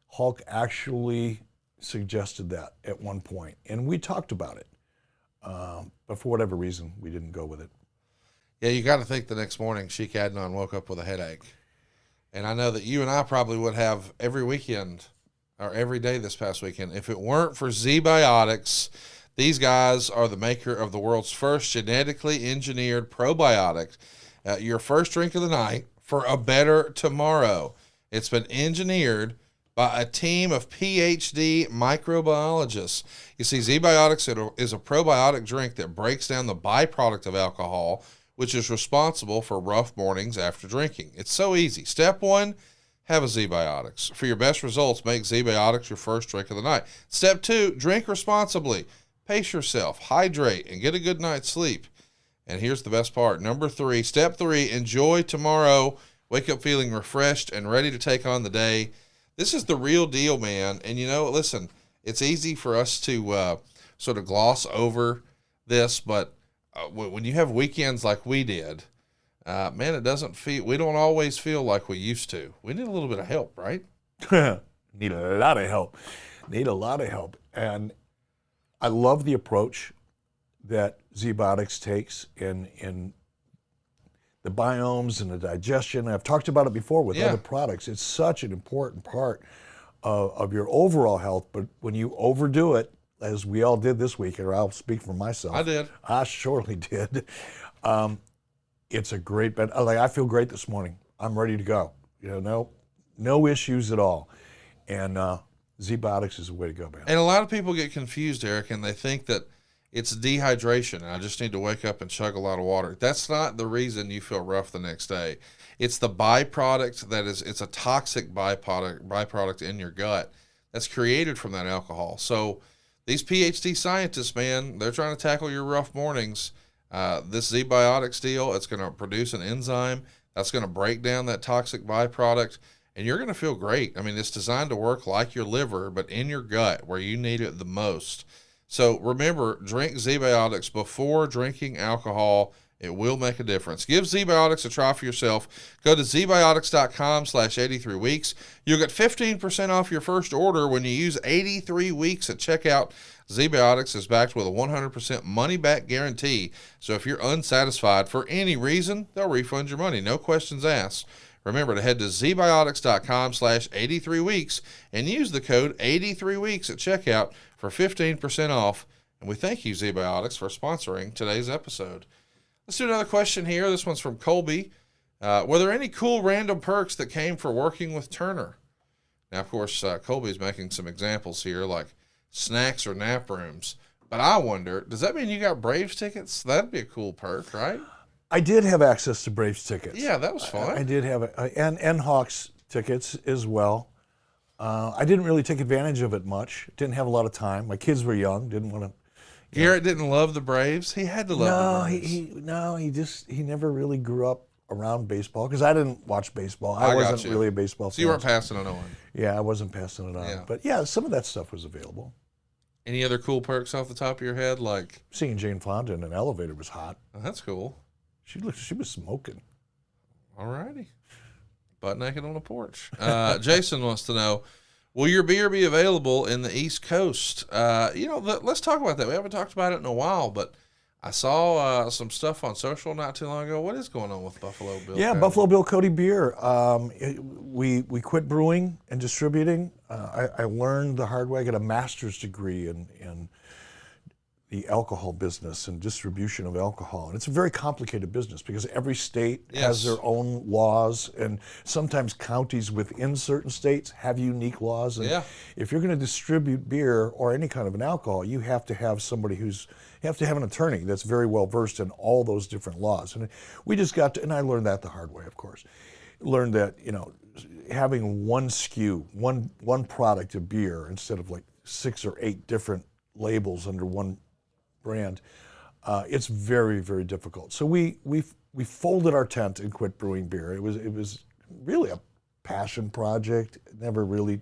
Hulk actually suggested that at one point, and we talked about it. But for whatever reason, we didn't go with it. Yeah, you got to think the next morning Sheik Adnan woke up with a headache. And I know that you and I probably would have every weekend or every day this past weekend if it weren't for Zbiotics. These guys are the maker of the world's first genetically engineered probiotic. Your first drink of the night for a better tomorrow. It's been engineered by a team of PhD microbiologists. You see, Zbiotics is a probiotic drink that breaks down the byproduct of alcohol, which is responsible for rough mornings after drinking. It's so easy. Step one, have a Zbiotics. For your best results, make Zbiotics your first drink of the night. Step two, drink responsibly. Pace yourself, hydrate, and get a good night's sleep. And here's the best part. Step three, enjoy tomorrow. Wake up feeling refreshed and ready to take on the day. This is the real deal, man. And listen, it's easy for us to sort of gloss over this, but when you have weekends like we did, man, we don't always feel like we used to. We need a little bit of help, right? Need a lot of help. And I love the approach that Zbiotics takes in the biomes and the digestion. I've talked about it before with other products. It's such an important part of your overall health, but when you overdo it, as we all did this week, or I'll speak for myself. I did. I surely did. It's a great bet. I feel great this morning. I'm ready to go. No issues at all. And Zbiotics is the way to go, man. And a lot of people get confused, Eric, and they think that it's dehydration, and I just need to wake up and chug a lot of water. That's not the reason you feel rough the next day. It's the byproduct it's a toxic byproduct in your gut that's created from that alcohol. So these PhD scientists, man, they're trying to tackle your rough mornings. This Zbiotics deal, it's going to produce an enzyme that's going to break down that toxic byproduct, and you're going to feel great. I mean, it's designed to work like your liver, but in your gut where you need it the most. So remember, drink Zbiotics before drinking alcohol. It will make a difference. Give Zbiotics a try for yourself. Go to zbiotics.com/83weeks. You'll get 15% off your first order when you use 83 weeks at checkout. Zbiotics is backed with a 100% money-back guarantee. So if you're unsatisfied for any reason, they'll refund your money. No questions asked. Remember to head to zbiotics.com/83weeks and use the code 83weeks at checkout for 15% off. And we thank you, Zbiotics, for sponsoring today's episode. Let's do another question here. This one's from Colby. Were there any cool random perks that came for working with Turner? Now, of course, Colby's making some examples here, like snacks or nap rooms. But I wonder, does that mean you got Braves tickets? That'd be a cool perk, right? I did have access to Braves tickets. Yeah, that was fun. I did have it, and Hawks tickets as well. I didn't really take advantage of it much. Didn't have a lot of time. My kids were young. Didn't want to. Garrett didn't love the Braves. He had to love the Braves. He never really grew up around baseball because I didn't watch baseball. I wasn't really a baseball fan. So you weren't passing it on. Yeah, I wasn't passing it on. Yeah. But yeah, some of that stuff was available. Any other cool perks off the top of your head? Like seeing Jane Fonda in an elevator was hot. Oh, that's cool. She was smoking. All righty. Butt naked on the porch. Jason wants to know, will your beer be available in the East Coast? Let's talk about that. We haven't talked about it in a while, but I saw some stuff on social not too long ago. What is going on with Buffalo Bill? Yeah, Cody? Buffalo Bill Cody beer. We quit brewing and distributing. I learned the hard way. I got a master's degree in the alcohol business and distribution of alcohol. And it's a very complicated business because every state has their own laws, and sometimes counties within certain states have unique laws. And if you're going to distribute beer or any kind of an alcohol, you have to have somebody you have to have an attorney that's very well versed in all those different laws. And we just got to, and I learned that the hard way, of course. Learned that, having one SKU, one product of beer instead of like 6 or 8 different labels under one brand, it's very, very difficult. So we folded our tent and quit brewing beer. It was really a passion project. Never really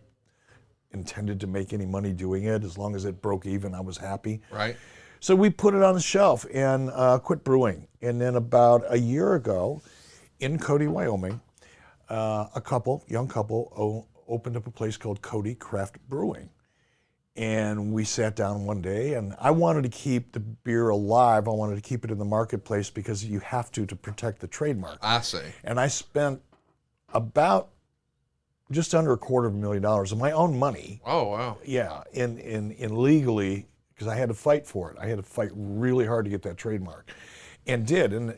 intended to make any money doing it. As long as it broke even, I was happy. Right. So we put it on the shelf and quit brewing. And then about a year ago, in Cody, Wyoming, a young couple, opened up a place called Cody Craft Brewing. And we sat down one day, and I wanted to keep the beer alive. I wanted to keep it in the marketplace because you have to protect the trademark. I see. And I spent about just under $250,000 of my own money. Oh, wow. Yeah, in legally, because I had to fight for it. I had to fight really hard to get that trademark, and did. And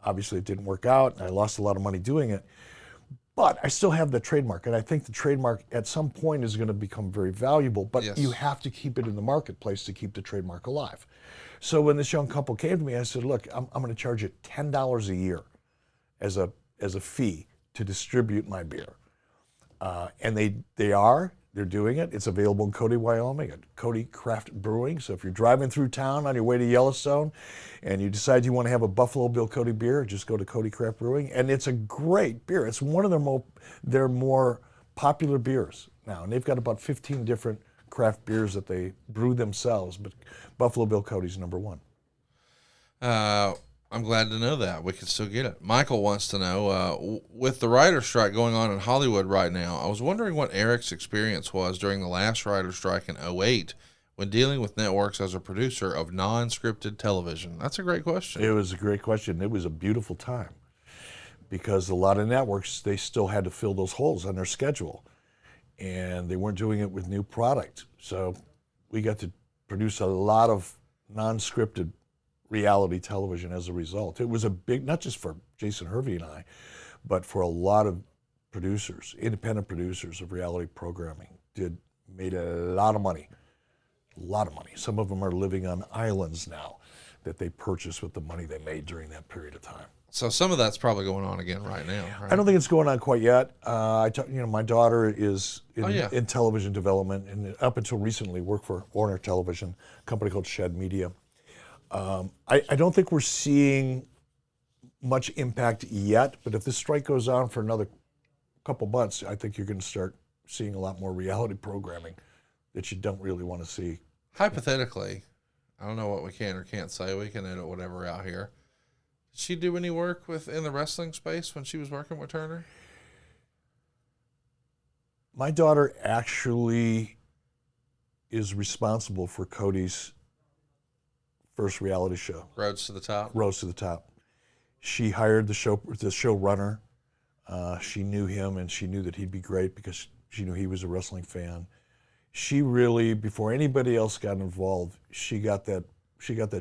obviously it didn't work out, and I lost a lot of money doing it. But I still have the trademark, and I think the trademark at some point is going to become very valuable, but you have to keep it in the marketplace to keep the trademark alive. So when this young couple came to me, I said, look, I'm going to charge you $10 a year as a fee to distribute my beer. And they're doing it. It's available in Cody, Wyoming at Cody Craft Brewing. So if you're driving through town on your way to Yellowstone and you decide you want to have a Buffalo Bill Cody beer, just go to Cody Craft Brewing. And it's a great beer. It's one of their more popular beers now. And they've got about 15 different craft beers that they brew themselves, but Buffalo Bill Cody's number one. I'm glad to know that. We can still get it. Michael wants to know, with the writer's strike going on in Hollywood right now, I was wondering what Eric's experience was during the last writer's strike in 2008 when dealing with networks as a producer of non-scripted television. That's a great question. It was a great question. It was a beautiful time because a lot of networks, they still had to fill those holes on their schedule, and they weren't doing it with new product. So we got to produce a lot of non-scripted reality television as a result. It was a big, not just for Jason Hervey and I, but for a lot of producers, independent producers of reality programming, made a lot of money. Some of them are living on islands now that they purchased with the money they made during that period of time. So some of that's probably going on again right now, right? I don't think it's going on quite yet. My daughter is in television development, and up until recently worked for Warner Television, a company called Shed Media. I don't think we're seeing much impact yet, but if this strike goes on for another couple months, I think you're going to start seeing a lot more reality programming that you don't really want to see. Hypothetically, I don't know what we can or can't say. We can edit whatever out here. Did she do any work in the wrestling space when she was working with Turner? My daughter actually is responsible for Cody's first reality show. Roads to the Top? Roads to the Top. She hired the showrunner. She knew him, and she knew that he'd be great because she knew he was a wrestling fan. She really, before anybody else got involved, she got that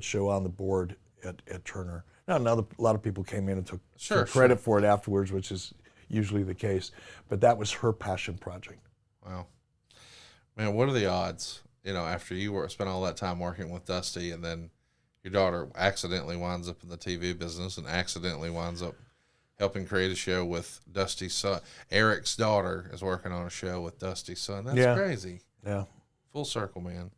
show on the board at Turner. Now a lot of people came in and took credit for it afterwards, which is usually the case. But that was her passion project. Wow. Man, what are the odds, after you spent all that time working with Dusty and then your daughter accidentally winds up in the TV business and accidentally winds up helping create a show with Dusty's son. Eric's daughter is working on a show with Dusty's son. That's crazy. Yeah. Full circle, man.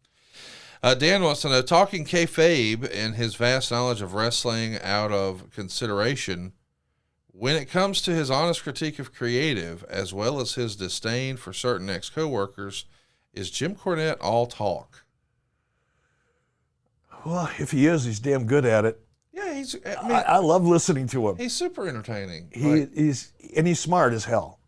Dan wants to know, talking kayfabe and his vast knowledge of wrestling out of consideration, when it comes to his honest critique of creative, as well as his disdain for certain ex-coworkers, is Jim Cornette all talk? Well, if he is, he's damn good at it. Yeah, I love listening to him. He's super entertaining. He's smart as hell.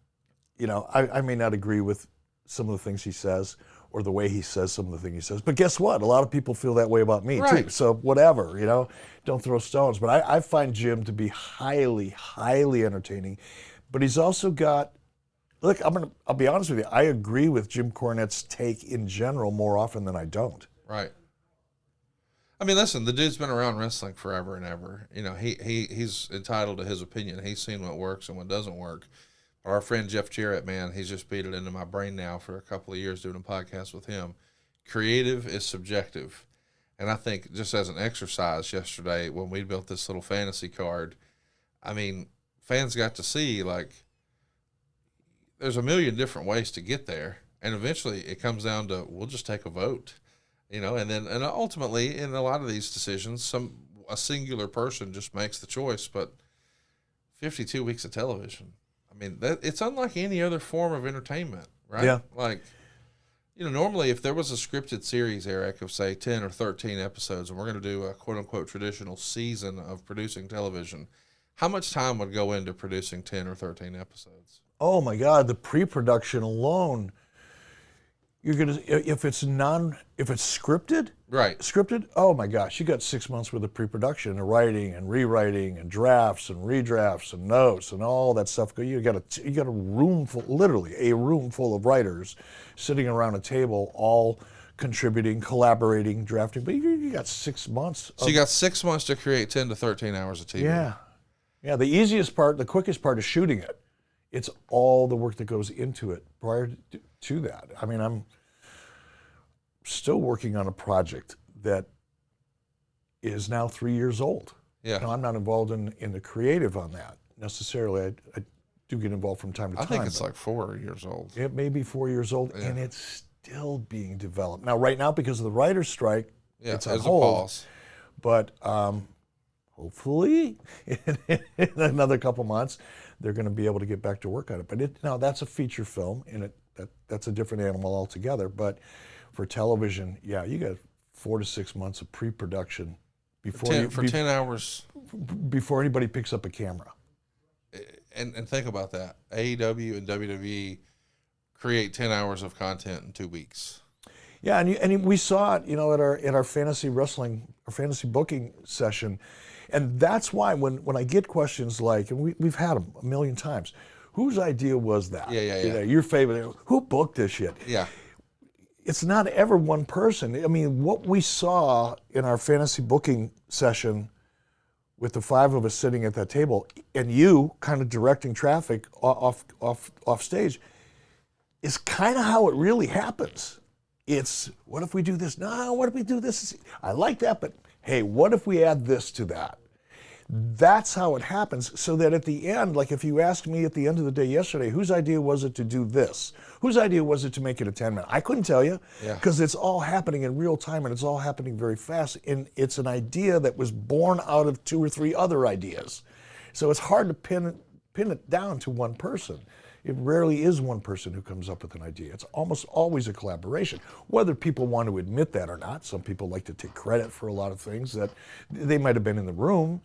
I may not agree with some of the things he says or the way he says some of the things he says, but guess what? A lot of people feel that way about me too. So whatever, don't throw stones. But I find Jim to be highly, highly entertaining. But he's also got, look, I'll be honest with you. I agree with Jim Cornette's take in general more often than I don't. Right. I mean, listen, the dude's been around wrestling forever and ever. He's entitled to his opinion. He's seen what works and what doesn't work. But our friend Jeff Jarrett, man, he's just beat it into my brain now for a couple of years doing a podcast with him. Creative is subjective. And I think just as an exercise yesterday when we built this little fantasy card, I mean, fans got to see, there's a million different ways to get there. And eventually it comes down to, we'll just take a vote. And ultimately in a lot of these decisions, a singular person just makes the choice. But 52 weeks of television, I mean, it's unlike any other form of entertainment, right? Yeah. Normally if there was a scripted series, Eric, of say 10 or 13 episodes, and we're going to do a quote unquote traditional season of producing television, how much time would go into producing 10 or 13 episodes? Oh my God, the pre-production alone. You're gonna if it's scripted, right? Scripted. Oh my gosh, you got 6 months worth of pre-production and writing and rewriting and drafts and redrafts and notes and all that stuff. You got a room full, literally a room full of writers sitting around a table, all contributing, collaborating, drafting. But you got 6 months. So you got 6 months to create 10 to 13 hours of TV. Yeah. The easiest part, the quickest part is shooting it. It's all the work that goes into it prior to that. I mean, I'm still working on a project that is now 3 years old. Yeah. Now, I'm not involved in the creative on that necessarily. I do get involved from time to time. I think it's like 4 years old. It may be 4 years old, and it's still being developed. Now, right now, because of the writer's strike, it's on hold. A pause. But hopefully, in another couple months, they're going to be able to get back to work on it. But now that's a feature film, and that's a different animal altogether. But for television, you got 4 to 6 months of pre-production before 10 hours before anybody picks up a camera. And think about that. AEW and WWE create 10 hours of content in 2 weeks. Yeah, and we saw it, at our fantasy wrestling, our fantasy booking session. And that's why when I get questions like, and we've had them a million times, whose idea was that? Yeah. Your favorite, who booked this shit? Yeah. It's not ever one person. I mean, what we saw in our fantasy booking session with the 5 of us sitting at that table and you kind of directing traffic off stage is kind of how it really happens. It's, what if we do this? No, what if we do this? I like that, but hey, what if we add this to that? That's how it happens, so that at the end, like if you asked me at the end of the day yesterday, whose idea was it to do this? Whose idea was it to make it a 10-minute? I couldn't tell you, because it's all happening in real time and it's all happening very fast. And it's an idea that was born out of 2 or 3 other ideas. So it's hard to pin it down to one person. It rarely is one person who comes up with an idea. It's almost always a collaboration, whether people want to admit that or not. Some people like to take credit for a lot of things that they might have been in the room,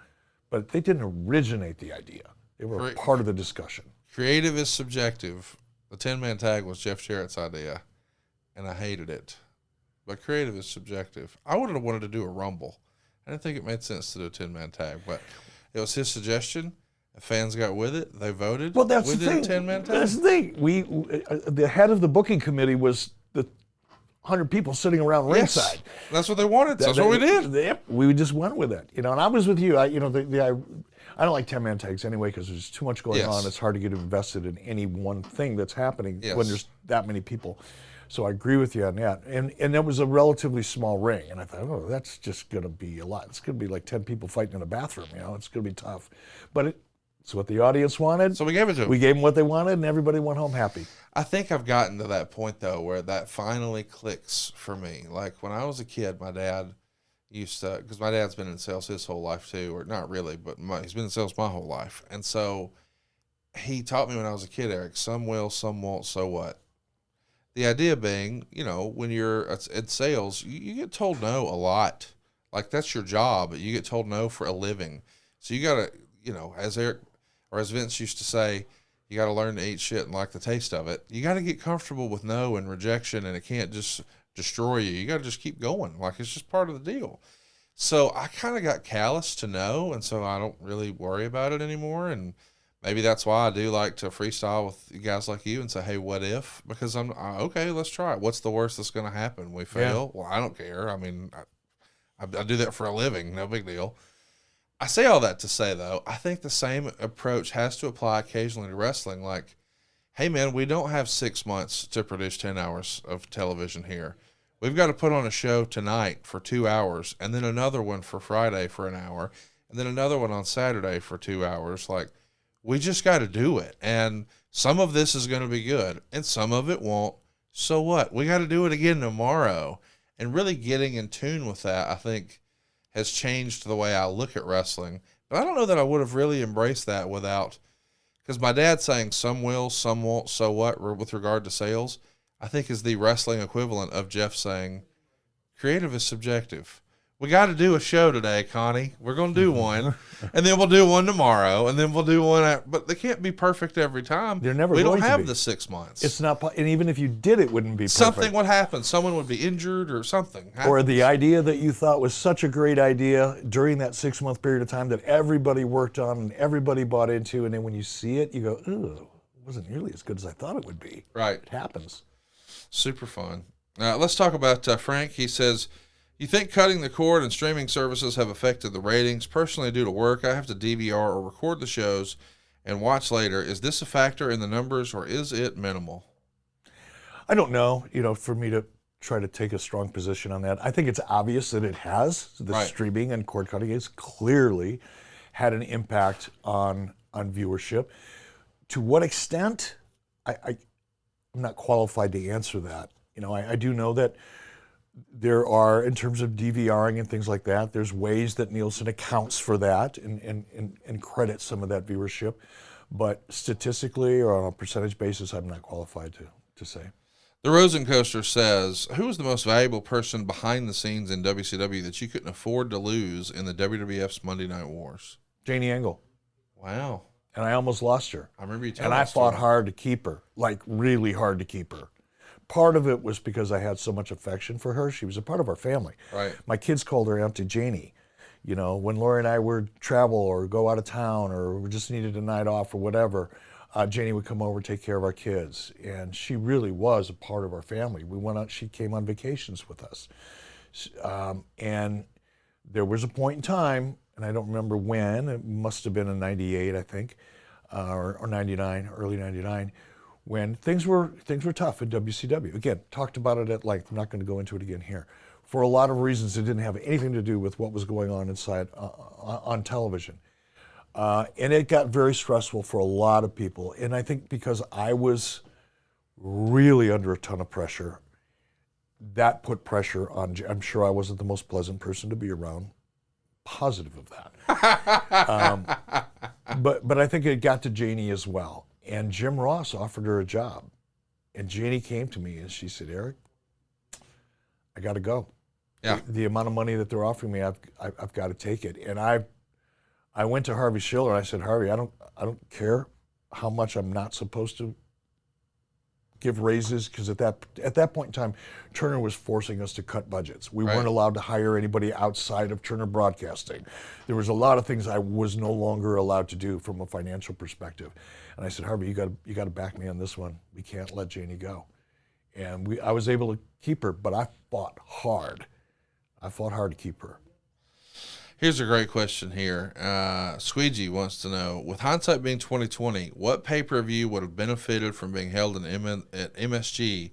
but they didn't originate the idea. They were part of the discussion. Creative is subjective. The 10-man tag was Jeff Jarrett's idea, and I hated it. But creative is subjective. I would have wanted to do a Rumble. I didn't think it made sense to do a 10-man tag, but it was his suggestion. The fans got with it. They voted. Well, that's the thing. 10-man tag. That's the thing. The head of the booking committee was 100 people sitting around ringside. That's what they wanted. So that's what we did. Yep, we just went with it. And I was with you. I don't like 10-man tags anyway because there's too much going on. It's hard to get invested in any one thing that's happening when there's that many people. So I agree with you on that. And that was a relatively small ring. And I thought, oh, that's just going to be a lot. It's going to be like 10 people fighting in a bathroom. It's going to be tough. But it's what the audience wanted. So we gave it to them. We gave them what they wanted, and everybody went home happy. I think I've gotten to that point, though, where that finally clicks for me. Like when I was a kid, my dad used to, because my dad's been in sales his whole life too, or not really, but he's been in sales my whole life. And so he taught me when I was a kid, Eric, some will, some won't, so what? The idea being, when you're in sales, you get told no a lot. Like that's your job. You get told no for a living. So you got to, as Eric, or as Vince used to say, you got to learn to eat shit and like the taste of it. You got to get comfortable with no and rejection, and it can't just destroy you. You got to just keep going. Like it's just part of the deal. So I kind of got callous to no, and so I don't really worry about it anymore. And maybe that's why I do like to freestyle with guys like you and say, hey, what if? Because I'm okay, let's try it. What's the worst that's going to happen? We fail? Yeah. Well, I don't care. I mean, I do that for a living. No big deal. I say all that to say, though, I think the same approach has to apply occasionally to wrestling. Like, hey, man, we don't have 6 months to produce 10 hours of television here. We've got to put on a show tonight for 2 hours, and then another one for Friday for an hour, and then another one on Saturday for 2 hours. Like, we just got to do it. And some of this is going to be good, and some of it won't. So what? We got to do it again tomorrow. And really getting in tune with that, I think, has changed the way I look at wrestling. But I don't know that I would have really embraced that without, because my dad saying some will, some won't, so what, with regard to sales, I think is the wrestling equivalent of Jeff saying, creative is subjective. We got to do a show today, Connie. We're going to do one, and then we'll do one tomorrow, and then we'll do one. But they can't be perfect every time. They're never. We going don't have to be. the 6 months. It's not, and even if you did, it wouldn't be perfect. Something would happen. Someone would be injured, or something happens. Or the idea that you thought was such a great idea during that 6 month period of time that everybody worked on and everybody bought into, and then when you see it, you go, "Ooh, it wasn't nearly as good as I thought it would be." Right. It happens. Super fun. Let's talk about Frank. He says, you think cutting the cord and streaming services have affected the ratings? Personally, due to work, I have to DVR or record the shows and watch later. Is this a factor in the numbers, or is it minimal? I don't know, for me to try to take a strong position on that. I think it's obvious that it has. The streaming and cord cutting has clearly had an impact on viewership. To what extent, I'm not qualified to answer that. I do know that there are, in terms of DVRing and things like that, there's ways that Nielsen accounts for that and credits some of that viewership. But statistically or on a percentage basis, I'm not qualified to say. The Rosencoaster says, who is the most valuable person behind the scenes in WCW that you couldn't afford to lose in the WWF's Monday Night Wars? Janie Engel. Wow. And I almost lost her. I remember you telling me. And I fought hard to keep her, like really hard to keep her. Part of it was because I had so much affection for her. She was a part of our family. Right. My kids called her Auntie Janie. When Lori and I would travel or go out of town or we just needed a night off or whatever, Janie would come over and take care of our kids. And she really was a part of our family. We went out, she came on vacations with us. And there was a point in time, and I don't remember when, it must have been in 98, I think, or 99, early 99, when things were tough in WCW. Again, talked about it at length. I'm not going to go into it again here. For a lot of reasons, it didn't have anything to do with what was going on inside on television. And it got very stressful for a lot of people. And I think because I was really under a ton of pressure, that put pressure on. I'm sure I wasn't the most pleasant person to be around. Positive of that. But I think it got to Janie as well. And Jim Ross offered her a job. And Janie came to me and she said, Eric, I got to go. Yeah. The amount of money that they're offering me, I've got to take it. And I went to Harvey Schiller and I said, Harvey, I don't care how much I'm not supposed to give raises, because at that point in time, Turner was forcing us to cut budgets. We weren't allowed to hire anybody outside of Turner Broadcasting. There was a lot of things I was no longer allowed to do from a financial perspective. And I said, Harvey, you got to back me on this one. We can't let Janie go. And I was able to keep her, but I fought hard. I fought hard to keep her. Here's a great question here. Squeegee wants to know, with hindsight being 2020, what pay-per-view would have benefited from being held at MSG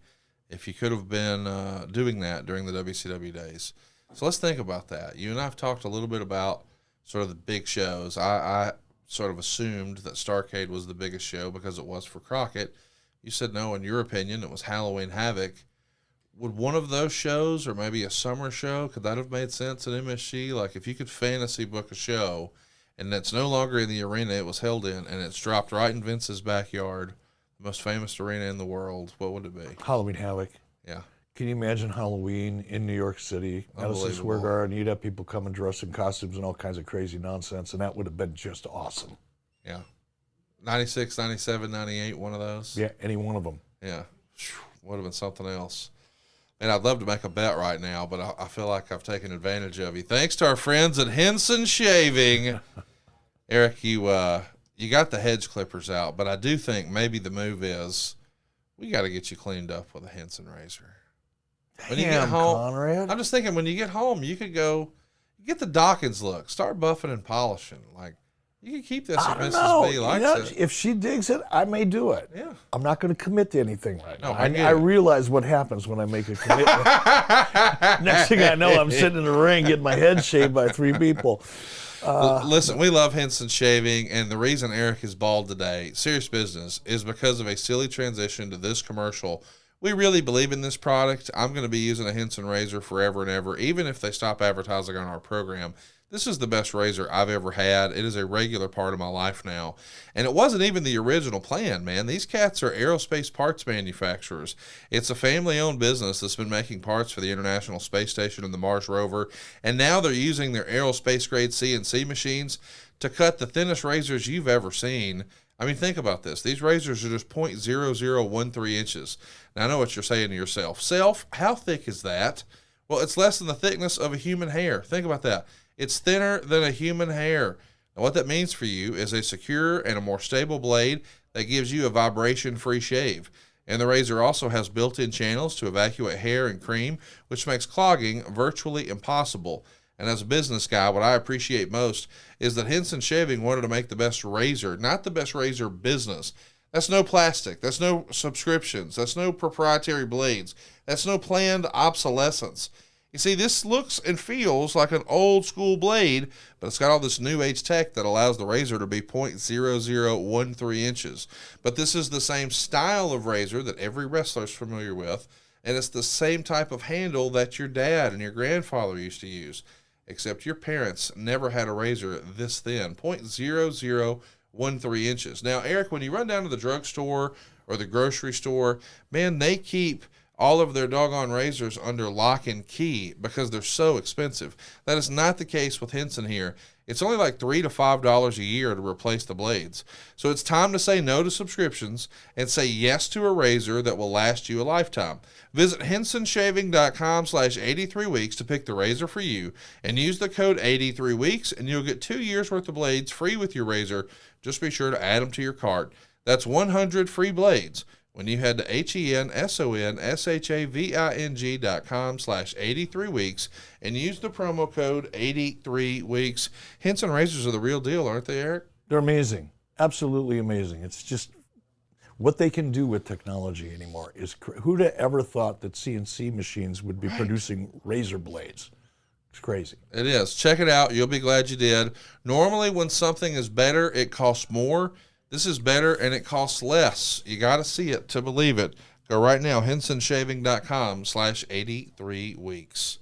if you could have been doing that during the WCW days? So let's think about that. You and I have talked a little bit about sort of the big shows. I sort of assumed that Starrcade was the biggest show because it was for Crockett. You said no, in your opinion, it was Halloween Havoc. Would one of those shows, or maybe a summer show, could that have made sense at MSG? Like, if you could fantasy book a show, and it's no longer in the arena it was held in, and it's dropped right in Vince's backyard, the most famous arena in the world, what would it be? Halloween Havoc. Yeah. Can you imagine Halloween in New York City, Madison Square Garden? You'd have people come and dress in costumes and all kinds of crazy nonsense, and that would have been just awesome. Yeah. 96, 97, 98, one of those? Yeah, any one of them. Yeah. Would have been something else. And I'd love to make a bet right now, but I feel like I've taken advantage of you. Thanks to our friends at Henson Shaving. Eric, you got the hedge clippers out, but I do think maybe the move is we got to get you cleaned up with a Henson razor. When you get home, Conrad. I'm just thinking when you get home, you could go get the Dawkins look, start buffing and polishing. Like, you can keep this if Mrs. B likes it. If she digs it, I may do it. Yeah. I'm not going to commit to anything right now. I I realize what happens when I make a commitment. Next thing I know, I'm sitting in the ring getting my head shaved by 3 people. Listen, we love Henson Shaving, and the reason Eric is bald today, serious business, is because of a silly transition to this commercial. We really believe in this product. I'm going to be using a Henson razor forever and ever, even if they stop advertising on our program. This is the best razor I've ever had. It is a regular part of my life now. And it wasn't even the original plan, man. These cats are aerospace parts manufacturers. It's a family-owned business that's been making parts for the International Space Station and the Mars rover. And now they're using their aerospace-grade CNC machines to cut the thinnest razors you've ever seen. I mean, think about this. These razors are just 0.0013 inches. Now, I know what you're saying to yourself. Self, how thick is that? Well, it's less than the thickness of a human hair. Think about that. It's thinner than a human hair. Now, what that means for you is a secure and a more stable blade that gives you a vibration-free shave. And the razor also has built-in channels to evacuate hair and cream, which makes clogging virtually impossible. And as a business guy, what I appreciate most is that Henson Shaving wanted to make the best razor, not the best razor business. That's no plastic. That's no subscriptions. That's no proprietary blades. That's no planned obsolescence. You see, this looks and feels like an old school blade, but it's got all this new age tech that allows the razor to be 0.0013 inches. But this is the same style of razor that every wrestler is familiar with, and it's the same type of handle that your dad and your grandfather used to use, except your parents never had a razor this thin, 0.0013 inches. Now, Eric, when you run down to the drugstore or the grocery store, man, they keep all of their doggone razors under lock and key because they're so expensive. That is not the case with Henson here. It's only like $3 to $5 a year to replace the blades. So it's time to say no to subscriptions and say yes to a razor that will last you a lifetime. Visit hensonshaving.com/83weeks to pick the razor for you and use the code 83weeks and you'll get 2 years worth of blades free with your razor. Just be sure to add them to your cart. That's 100 free blades when you head to hensonshaving.com/83weeks and use the promo code 83weeks. Henson razors are the real deal, aren't they, Eric? They're amazing. Absolutely amazing. It's just what they can do with technology anymore is who'd have ever thought that CNC machines would be producing razor blades? It's crazy. It is. Check it out. You'll be glad you did. Normally, when something is better, it costs more. This is better, and it costs less. You got to see it to believe it. Go right now, hensonshaving.com/83weeks.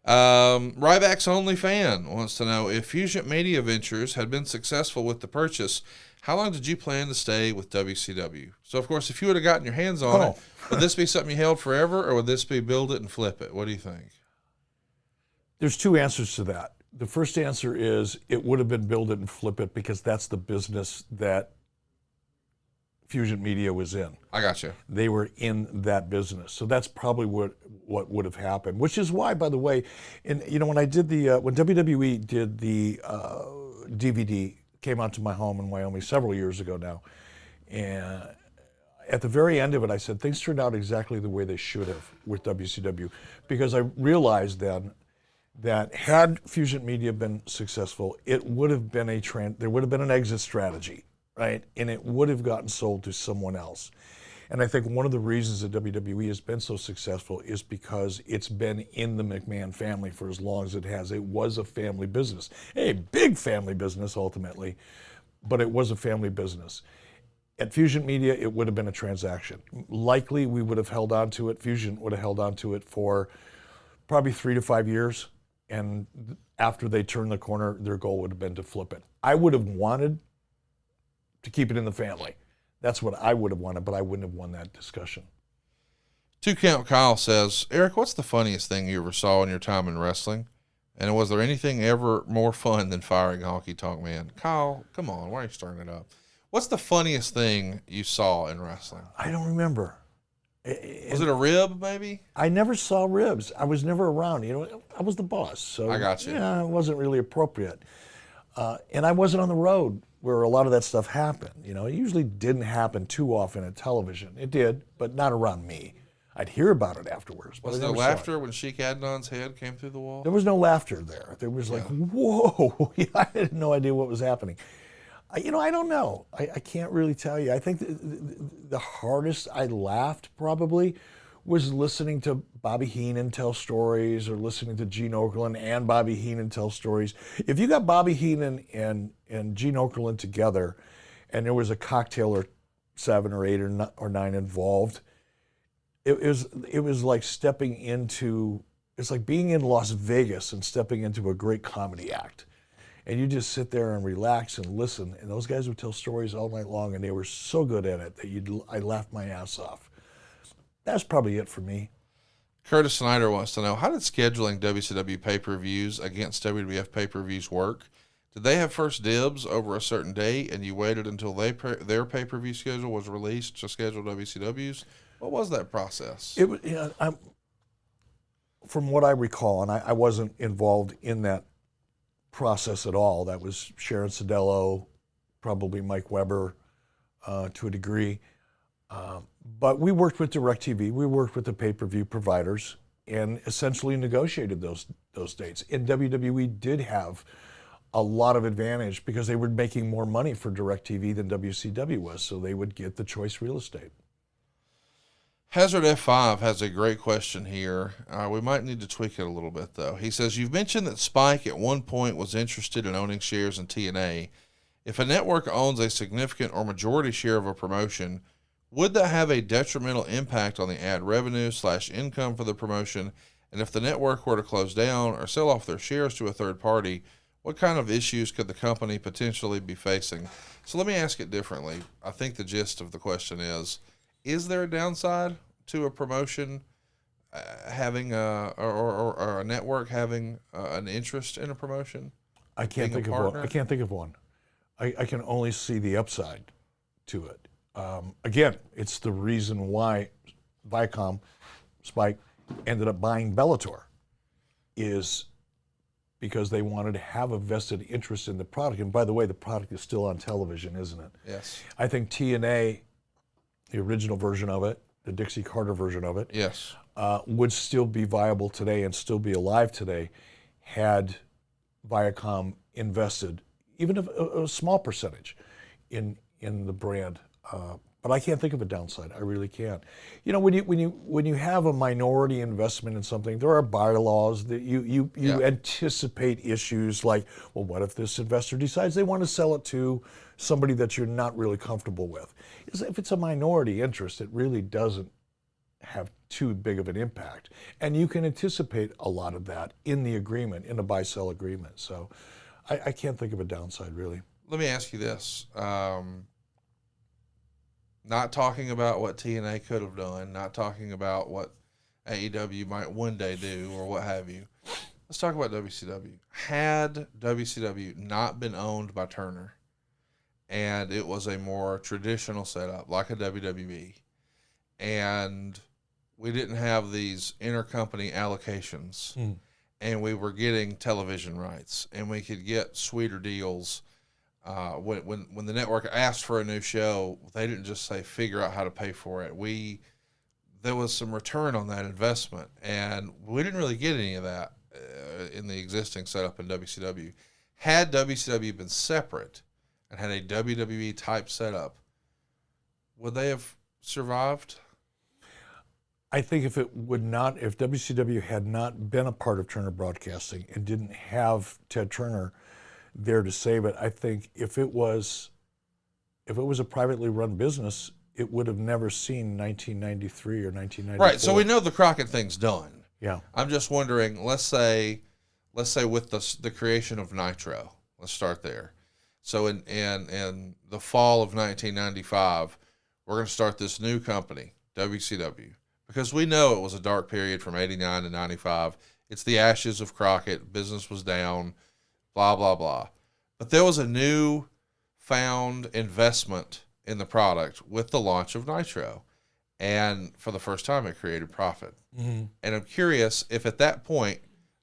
Ryback's Only Fan wants to know, if Fusion Media Ventures had been successful with the purchase, how long did you plan to stay with WCW? So, of course, if you would have gotten your hands on it, would this be something you held forever, or would this be build it and flip it? What do you think? There's 2 answers to that. The first answer is it would have been build it and flip it because that's the business that Fusion Media was in. I got you. They were in that business. So that's probably what would have happened, which is why, by the way, when I did when WWE did the DVD, came out to my home in Wyoming several years ago now, and at the very end of it, I said things turned out exactly the way they should have with WCW, because I realized then that had Fusion Media been successful, it would have been there would have been an exit strategy, right? And it would have gotten sold to someone else. And I think one of the reasons that WWE has been so successful is because it's been in the McMahon family for as long as it has. It was a family business, a big family business ultimately, but it was a family business. At Fusion Media, it would have been a transaction. Likely, we would have held on to it. Fusion would have held on to it for probably 3 to 5 years. And after they turned the corner, their goal would have been to flip it. I would have wanted to keep it in the family. That's what I would have wanted, but I wouldn't have won that discussion. 2 Count Kyle says, Eric, what's the funniest thing you ever saw in your time in wrestling? And was there anything ever more fun than firing Honky Tonk Man? Kyle, come on, why are you stirring it up? What's the funniest thing you saw in wrestling? I don't remember. Was it a rib, maybe? I never saw ribs. I was never around. You know, I was the boss. So I got you. Yeah, it wasn't really appropriate. And I wasn't on the road where a lot of that stuff happened. You know, it usually didn't happen too often at television. It did, but not around me. I'd hear about it afterwards. Was there laughter when Sheik Adnan's head came through the wall? There was no laughter there. There was like, whoa. I had no idea what was happening. You know, I don't know. I can't really tell you. I think the hardest I laughed probably was listening to Bobby Heenan tell stories, or listening to Gene Okerlund and Bobby Heenan tell stories. If you got Bobby Heenan and Gene Okerlund together, and there was a cocktail or 7 or 8 or 9 involved, it was like stepping into, it's like being in Las Vegas and stepping into a great comedy act. And you just sit there and relax and listen. And those guys would tell stories all night long, and they were so good at it that I laughed my ass off. That's probably it for me. Curtis Snyder wants to know, how did scheduling WCW pay-per-views against WWF pay-per-views work? Did they have first dibs over a certain date, and you waited until their pay-per-view schedule was released to schedule WCW's? What was that process? It was, from what I recall, and I wasn't involved in that process at all. That was Sharon Sadello, probably Mike Weber to a degree. But we worked with DirecTV, we worked with the pay-per-view providers, and essentially negotiated those dates. And WWE did have a lot of advantage because they were making more money for DirecTV than WCW was, so they would get the choice real estate. Hazard F5 has a great question here. We might need to tweak it a little bit, though. He says, you've mentioned that Spike at one point was interested in owning shares in TNA. If a network owns a significant or majority share of a promotion, would that have a detrimental impact on the ad revenue / income for the promotion? And if the network were to close down or sell off their shares to a third party, what kind of issues could the company potentially be facing? So let me ask it differently. I think the gist of the question is there a downside to a promotion having or a network having an interest in a promotion? I can't think of one. I can't think of one. I can only see the upside to it. Again, it's the reason why Viacom, Spike, ended up buying Bellator, is because they wanted to have a vested interest in the product. And by the way, the product is still on television, isn't it? Yes. I think TNA, the original version of it, the Dixie Carter version of it, yes, would still be viable today and still be alive today had Viacom invested even a small percentage in the brand. But I can't think of a downside. I really can't. You know, when you have a minority investment in something, there are bylaws that you anticipate issues like, well, what if this investor decides they want to sell it to somebody that you're not really comfortable with? If it's a minority interest, it really doesn't have too big of an impact, and you can anticipate a lot of that in the agreement, in a buy-sell agreement. So, I can't think of a downside really. Let me ask you this. Not talking about what TNA could have done, not talking about what AEW might one day do or what have you. Let's talk about WCW. Had WCW not been owned by Turner and it was a more traditional setup like a WWE, and we didn't have these intercompany allocations, and we were getting television rights and we could get sweeter deals, when the network asked for a new show, they didn't just say figure out how to pay for it. There was some return on that investment, and we didn't really get any of that in the existing setup in WCW. Had WCW been separate and had a WWE type setup, would they have survived? I think if WCW had not been a part of Turner Broadcasting and didn't have Ted Turner there to save it, I think if it was a privately run business, it would have never seen 1993 or 1994. Right. So we know the Crockett thing's done. Yeah. I'm just wondering. Let's say with the creation of Nitro. Let's start there. So in the fall of 1995, we're going to start this new company, WCW, because we know it was a dark period from 89 to 95. It's the ashes of Crockett. Business was down. Blah blah blah. But there was a new found investment in the product with the launch of Nitro. And for the first time, it created profit. Mm-hmm. And I'm curious if at that point,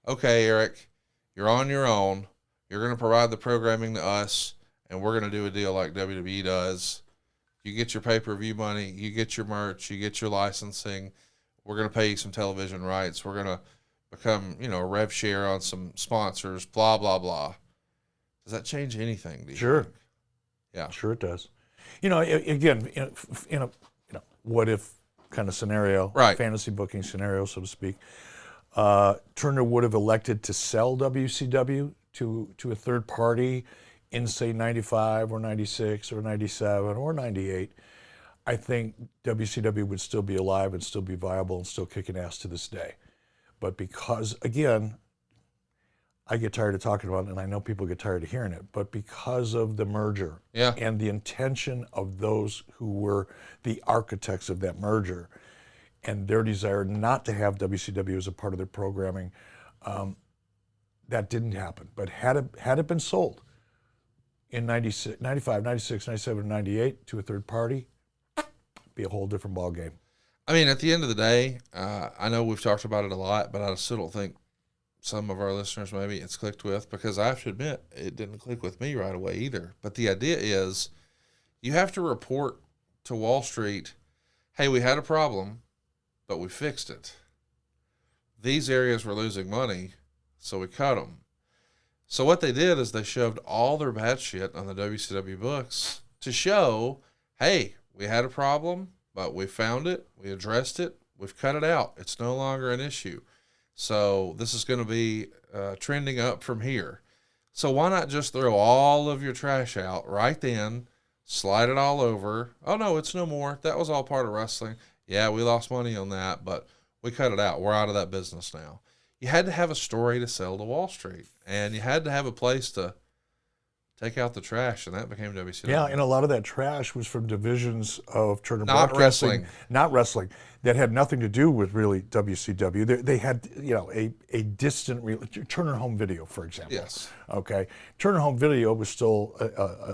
okay, Eric, you're on your own. You're going to provide the programming to us, and we're going to do a deal like WWE does. You get your pay-per-view money. You get your merch. You get your licensing. We're going to pay you some television rights. We're going to become, a rev share on some sponsors, blah, blah, blah. Does that change anything? Do you Sure. think? Yeah. Sure it does. Again, in a what if kind of scenario, right? Fantasy booking scenario, so to speak. Turner would have elected to sell WCW to a third party in, say, 95 or 96 or 97 or 98. I think WCW would still be alive and still be viable and still kicking ass to this day. But because, again, I get tired of talking about it, and I know people get tired of hearing it, but because of the merger and the intention of those who were the architects of that merger and their desire not to have WCW as a part of their programming, that didn't happen. But had it been sold in 96, 95, 96, 97, 98 to a third party, it'd be a whole different ballgame. I mean, at the end of the day, I know we've talked about it a lot, but I still don't think some of our listeners maybe it's clicked with, because I have to admit it didn't click with me right away either. But the idea is you have to report to Wall Street, hey, we had a problem, but we fixed it. These areas were losing money, so we cut them. So what they did is they shoved all their bad shit on the WCW books to show, hey, we had a problem, but we found it, we addressed it, we've cut it out. It's no longer an issue. So this is going to be trending up from here. So why not just throw all of your trash out right then, slide it all over? Oh, no, it's no more. That was all part of wrestling. Yeah, we lost money on that, but we cut it out. We're out of that business now. You had to have a story to sell to Wall Street, and you had to have a place to take out the trash, and that became WCW. Yeah, and a lot of that trash was from divisions of Turner Not Broadcasting. wrestling. Not wrestling. That had nothing to do with really WCW. They had, a distant, Turner Home Video, for example. Yes. Okay. Turner Home Video was still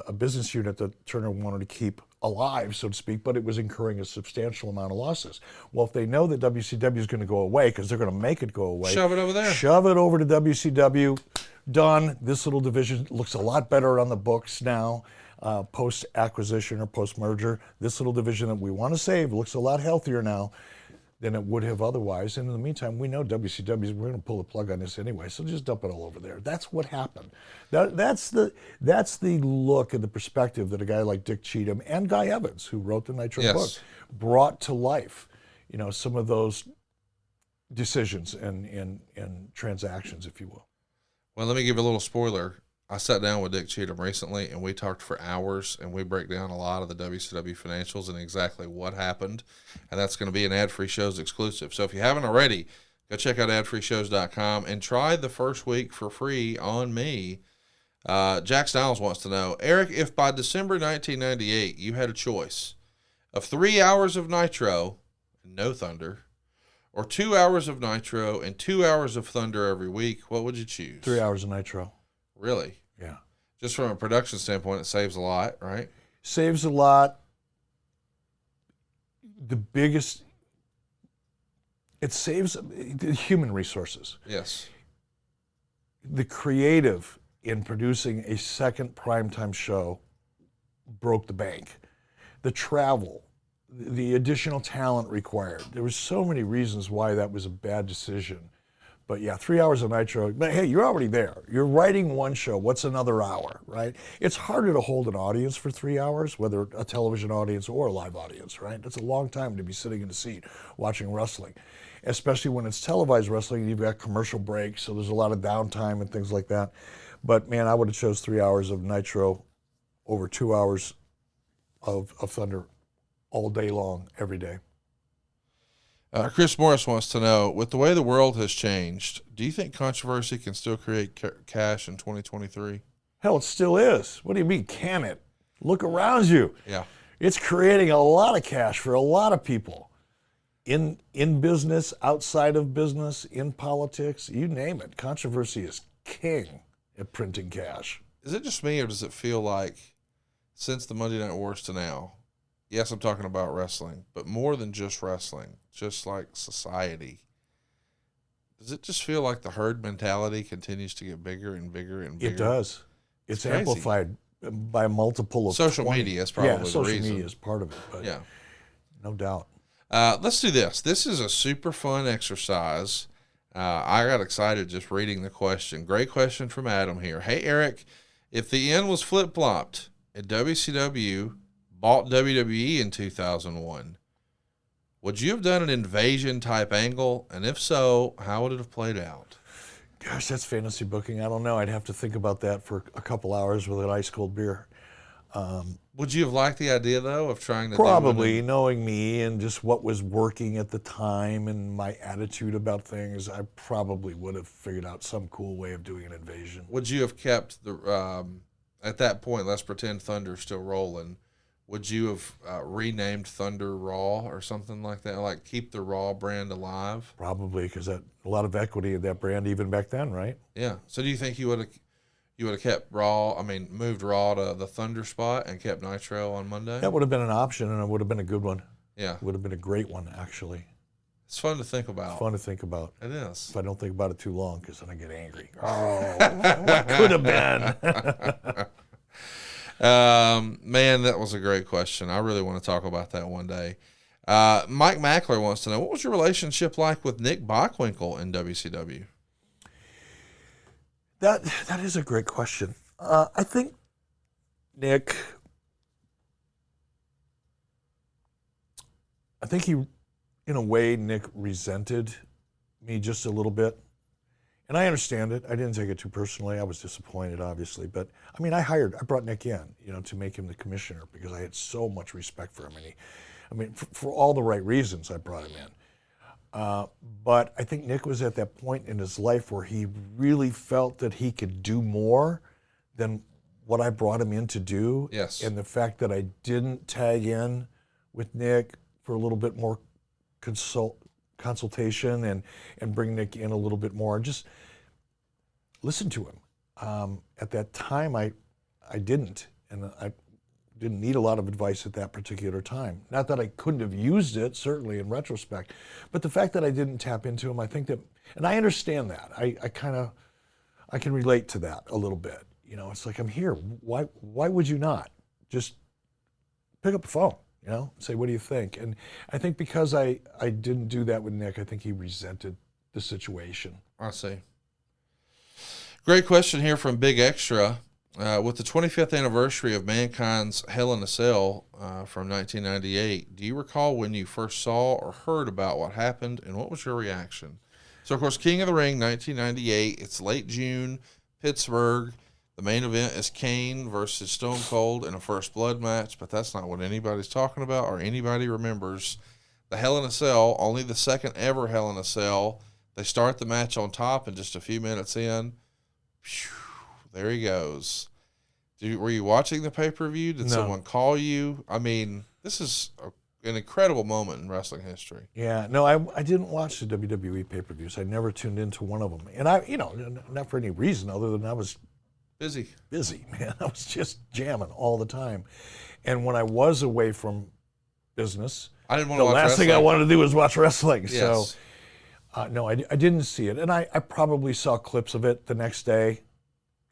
a business unit that Turner wanted to keep alive, so to speak, but it was incurring a substantial amount of losses. Well, if they know that WCW is going to go away, because they're going to make it go away. Shove it over there. Shove it over to WCW. Done. This little division looks a lot better on the books now, post-acquisition or post-merger. This little division that we want to save looks a lot healthier now than it would have otherwise. And in the meantime, we know WCW, we're going to pull the plug on this anyway, so just dump it all over there. That's what happened. That's the look and the perspective that a guy like Dick Cheatham and Guy Evans, who wrote the Nitro book, brought to life. Some of those decisions and transactions, if you will. Well, let me give you a little spoiler. I sat down with Dick Cheatham recently, and we talked for hours, and we break down a lot of the WCW financials and exactly what happened, and that's going to be an Ad-Free Shows exclusive. So if you haven't already, go check out adfreeshows.com and try the first week for free on me. Jack Styles wants to know, Eric, if by December 1998 you had a choice of 3 hours of Nitro and no Thunder, or 2 hours of Nitro and 2 hours of Thunder every week, what would you choose? 3 hours of Nitro. Really? Yeah. Just from a production standpoint, it saves a lot, right? Saves a lot. It saves the human resources. Yes. The creative in producing a second primetime show broke the bank. The travel, the additional talent required. There were so many reasons why that was a bad decision. But yeah, 3 hours of Nitro, but hey, you're already there. You're writing one show. What's another hour, right? It's harder to hold an audience for 3 hours, whether a television audience or a live audience, right? That's a long time to be sitting in a seat watching wrestling, especially when it's televised wrestling and you've got commercial breaks, so there's a lot of downtime and things like that. But man, I would have chose 3 hours of Nitro over 2 hours of Thunder all day long, every day. Chris Morris wants to know, with the way the world has changed, do you think controversy can still create cash in 2023? Hell, it still is. What do you mean, can it? Look around you. Yeah. It's creating a lot of cash for a lot of people. In business, outside of business, in politics, you name it. Controversy is king at printing cash. Is it just me, or does it feel like since the Monday Night Wars to now, yes, I'm talking about wrestling, but more than just wrestling, just like society, does it just feel like the herd mentality continues to get bigger and bigger and bigger? It does. It's amplified by a multiple of social 20. media is probably the reason. Social media is part of it, but yeah, no doubt. Let's do this. This is a super fun exercise. I got excited just reading the question. Great question from Adam here. Hey, Eric, if the end was flip-flopped and WCW bought WWE in 2001, would you have done an invasion-type angle? And if so, how would it have played out? Gosh, that's fantasy booking. I don't know. I'd have to think about that for a couple hours with an ice-cold beer. Would you have liked the idea, though, of trying to probably, knowing me and just what was working at the time and my attitude about things, I probably would have figured out some cool way of doing an invasion. Would you have kept the at that point, let's pretend Thunder's still rolling, would you have renamed Thunder Raw or something like that? Like keep the Raw brand alive? Probably, because a lot of equity in that brand even back then, right? Yeah. So do you think you would have kept Raw, moved Raw to the Thunder spot and kept Nitro on Monday? That would have been an option, and it would have been a good one. Yeah. It would have been a great one, actually. It's fun to think about. It's fun to think about. It is. If I don't think about it too long, because then I get angry. Oh, what could have been? Man, that was a great question. I really want to talk about that one day. Mike Mackler wants to know, what was your relationship like with Nick Bockwinkel in WCW? That is a great question. I think Nick, in a way, Nick resented me just a little bit. And I understand it. I didn't take it too personally. I was disappointed, obviously. But, I brought Nick in, to make him the commissioner because I had so much respect for him. And for all the right reasons, I brought him in. But I think Nick was at that point in his life where he really felt that he could do more than what I brought him in to do. Yes. And the fact that I didn't tag in with Nick for a little bit more consultation and bring Nick in a little bit more, just listen to him. At that time, I didn't, and I didn't need a lot of advice at that particular time. Not that I couldn't have used it, certainly in retrospect, but the fact that I didn't tap into him, I think that, and I understand that. I can relate to that a little bit. It's like, I'm here. Why would you not just pick up the phone? Say, what do you think? And I think because I didn't do that with Nick, I think he resented the situation. I see. Great question here from Big Extra. With the 25th anniversary of Mankind's Hell in a Cell from 1998, do you recall when you first saw or heard about what happened, and what was your reaction? So, of course, King of the Ring, 1998. It's late June, Pittsburgh. The main event is Kane versus Stone Cold in a First Blood match, but that's not what anybody's talking about or anybody remembers. The Hell in a Cell, only the second ever Hell in a Cell. They start the match on top, and just a few minutes in, there he goes. Were you watching the pay-per-view? Did someone call you? This is an incredible moment in wrestling history. Yeah, no, I didn't watch the WWE pay-per-views. I never tuned into one of them. And not for any reason other than I was busy, man. I was just jamming all the time. And when I was away from business, I didn't want to watch wrestling. The last thing I wanted to do was watch wrestling. Yes. So, no, I didn't see it. And I probably saw clips of it the next day,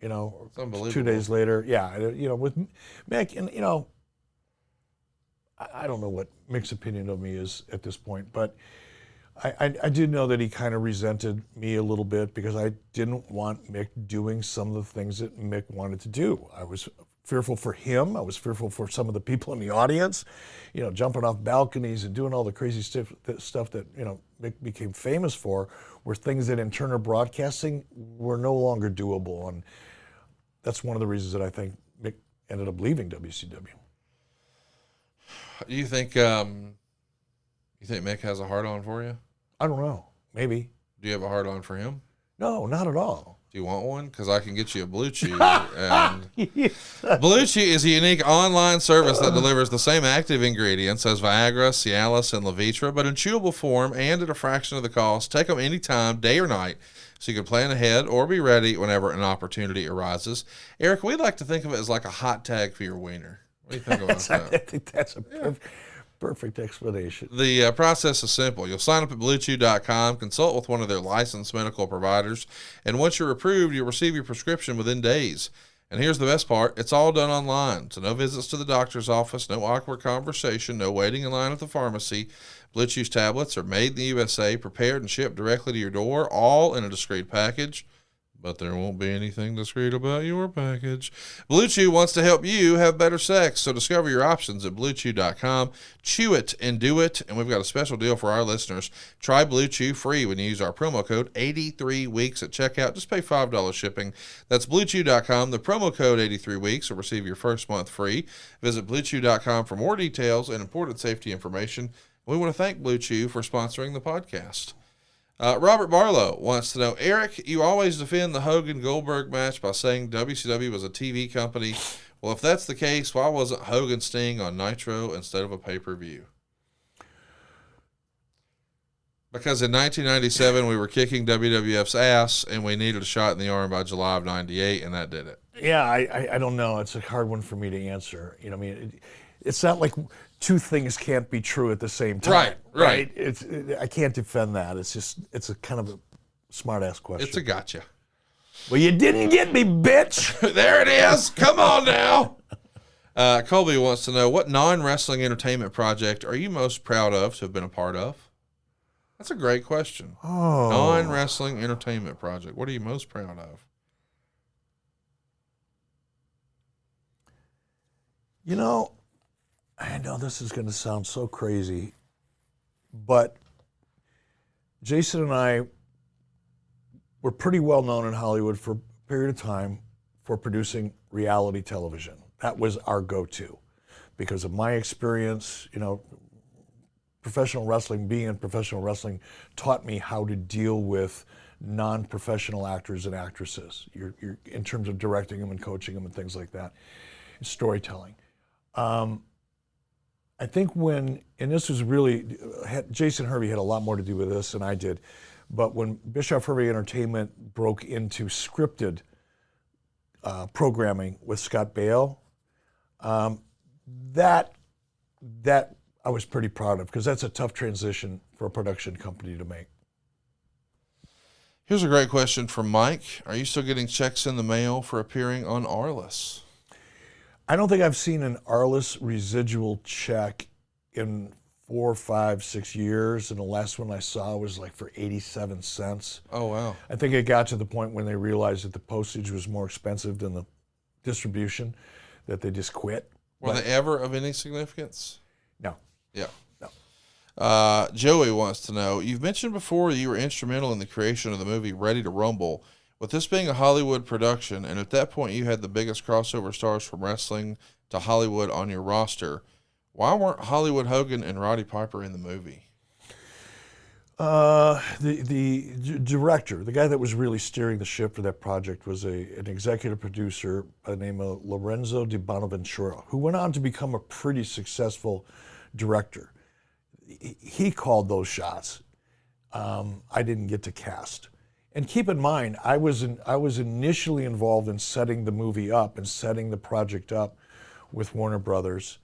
You know, It's unbelievable. 2 days later, yeah, you know, with Mick, and you know, I don't know what Mick's opinion of me is at this point, but I did know that he kind of resented me a little bit because I didn't want Mick doing some of the things that Mick wanted to do. I was fearful for him. I was fearful for some of the people in the audience, you know, jumping off balconies and doing all the crazy stuff that, you know, Mick became famous for, were things that in Turner Broadcasting were no longer doable. And that's one of the reasons that I think Mick ended up leaving WCW. You think Mick has a hard on for you? I don't know. Maybe. Do you have a hard on for him? No, not at all. Do you want one? Because I can get you a BlueChew. And BlueChew is a unique online service that delivers the same active ingredients as Viagra, Cialis, and Levitra, but in chewable form and at a fraction of the cost. Take them anytime, day or night, so you can plan ahead or be ready whenever an opportunity arises. Eric, we'd like to think of it as like a hot tag for your wiener. What do you think about that? I think that's a perfect explanation. The process is simple. You'll sign up at BlueChew.com, consult with one of their licensed medical providers, and once you're approved, you'll receive your prescription within days. And here's the best part. It's all done online, so no visits to the doctor's office, no awkward conversation, no waiting in line at the pharmacy. BlueChew's tablets are made in the USA, prepared and shipped directly to your door, all in a discreet package. But there won't be anything discreet about your package. BlueChew wants to help you have better sex, so discover your options at BlueChew.com. Chew it and do it, and we've got a special deal for our listeners. Try BlueChew free when you use our promo code 83weeks at checkout. Just pay $5 shipping. That's BlueChew.com. The promo code 83weeks will receive your first month free. Visit BlueChew.com for more details and important safety information. We want to thank BlueChew for sponsoring the podcast. Robert Barlow wants to know, Eric, you always defend the Hogan-Goldberg match by saying WCW was a TV company. Well, if that's the case, why wasn't Hogan Sting on Nitro instead of a pay-per-view? Because in 1997, we were kicking WWF's ass, and we needed a shot in the arm by July of 98, and that did it. Yeah, I don't know. It's a hard one for me to answer. You know, I mean, it's not like two things can't be true at the same time. Right. I can't defend that. It's a kind of a smart-ass question. It's a gotcha. Well, you didn't get me, bitch. There it is. Come on now. Colby wants to know, what non-wrestling entertainment project are you most proud of to have been a part of? That's a great question. Oh. Non-wrestling entertainment project. What are you most proud of? You know, I know this is going to sound so crazy, but Jason and I were pretty well known in Hollywood for a period of time for producing reality television. That was our go-to because of my experience. You know, professional wrestling, being in professional wrestling taught me how to deal with non-professional actors and actresses. You're in terms of directing them and coaching them and things like that, storytelling. I think and this was really, Jason Hervey had a lot more to do with this than I did, but when Bischoff Hervey Entertainment broke into scripted programming with Scott Baio, that I was pretty proud of, because that's a tough transition for a production company to make. Here's a great question from Mike. Are you still getting checks in the mail for appearing on Arliss? I don't think I've seen an Arliss residual check in 4, 5, 6 years, and the last one I saw was like for 87 cents. Oh, wow. I think it got to the point when they realized that the postage was more expensive than the distribution, that they just quit. Were they ever of any significance? No. Yeah. No. Joey wants to know, you've mentioned before you were instrumental in the creation of the movie Ready to Rumble. With this being a Hollywood production, and at that point you had the biggest crossover stars from wrestling to Hollywood on your roster, why weren't Hollywood Hogan and Roddy Piper in the movie? The director, the guy that was really steering the ship for that project, was an executive producer by the name of Lorenzo Di Bonaventura, who went on to become a pretty successful director. He called those shots. I didn't get to cast. And keep in mind, I was initially involved in setting the movie up and setting the project up with Warner Brothers.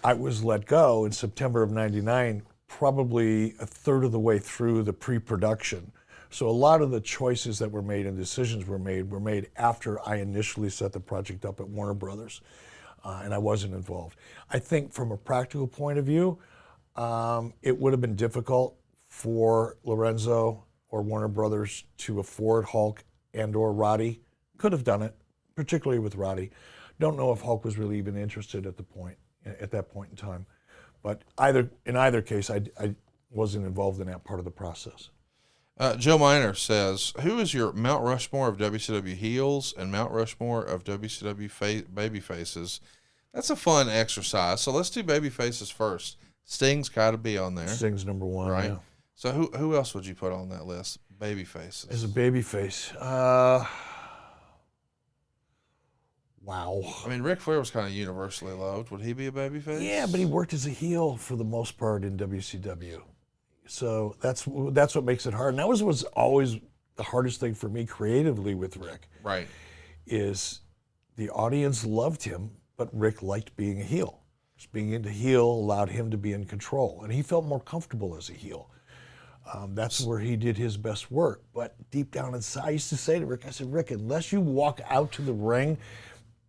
I was let go in September of '99, probably a third of the way through the pre-production. So a lot of the choices that were made and decisions were made after I initially set the project up at Warner Brothers, and I wasn't involved. I think from a practical point of view, it would have been difficult for Lorenzo or Warner Brothers to afford Hulk and or Roddy. Could have done it, particularly with Roddy. Don't know if Hulk was really even interested at that point in time. But in either case, I wasn't involved in that part of the process. Joe Miner says, who is your Mount Rushmore of WCW heels and Mount Rushmore of WCW baby faces? That's a fun exercise. So let's do baby faces first. Sting's got to be on there. Sting's number one, right? Yeah. So who else would you put on that list? Baby faces. As a baby face. Wow. I mean, Ric Flair was kind of universally loved. Would he be a baby face? Yeah, but he worked as a heel for the most part in WCW. So that's what makes it hard. And that was always the hardest thing for me creatively with Rick. Right. Is the audience loved him, but Rick liked being a heel. Just being into heel allowed him to be in control, and he felt more comfortable as a heel. That's where he did his best work. But deep down inside, I used to say to Rick, I said, Rick, unless you walk out to the ring,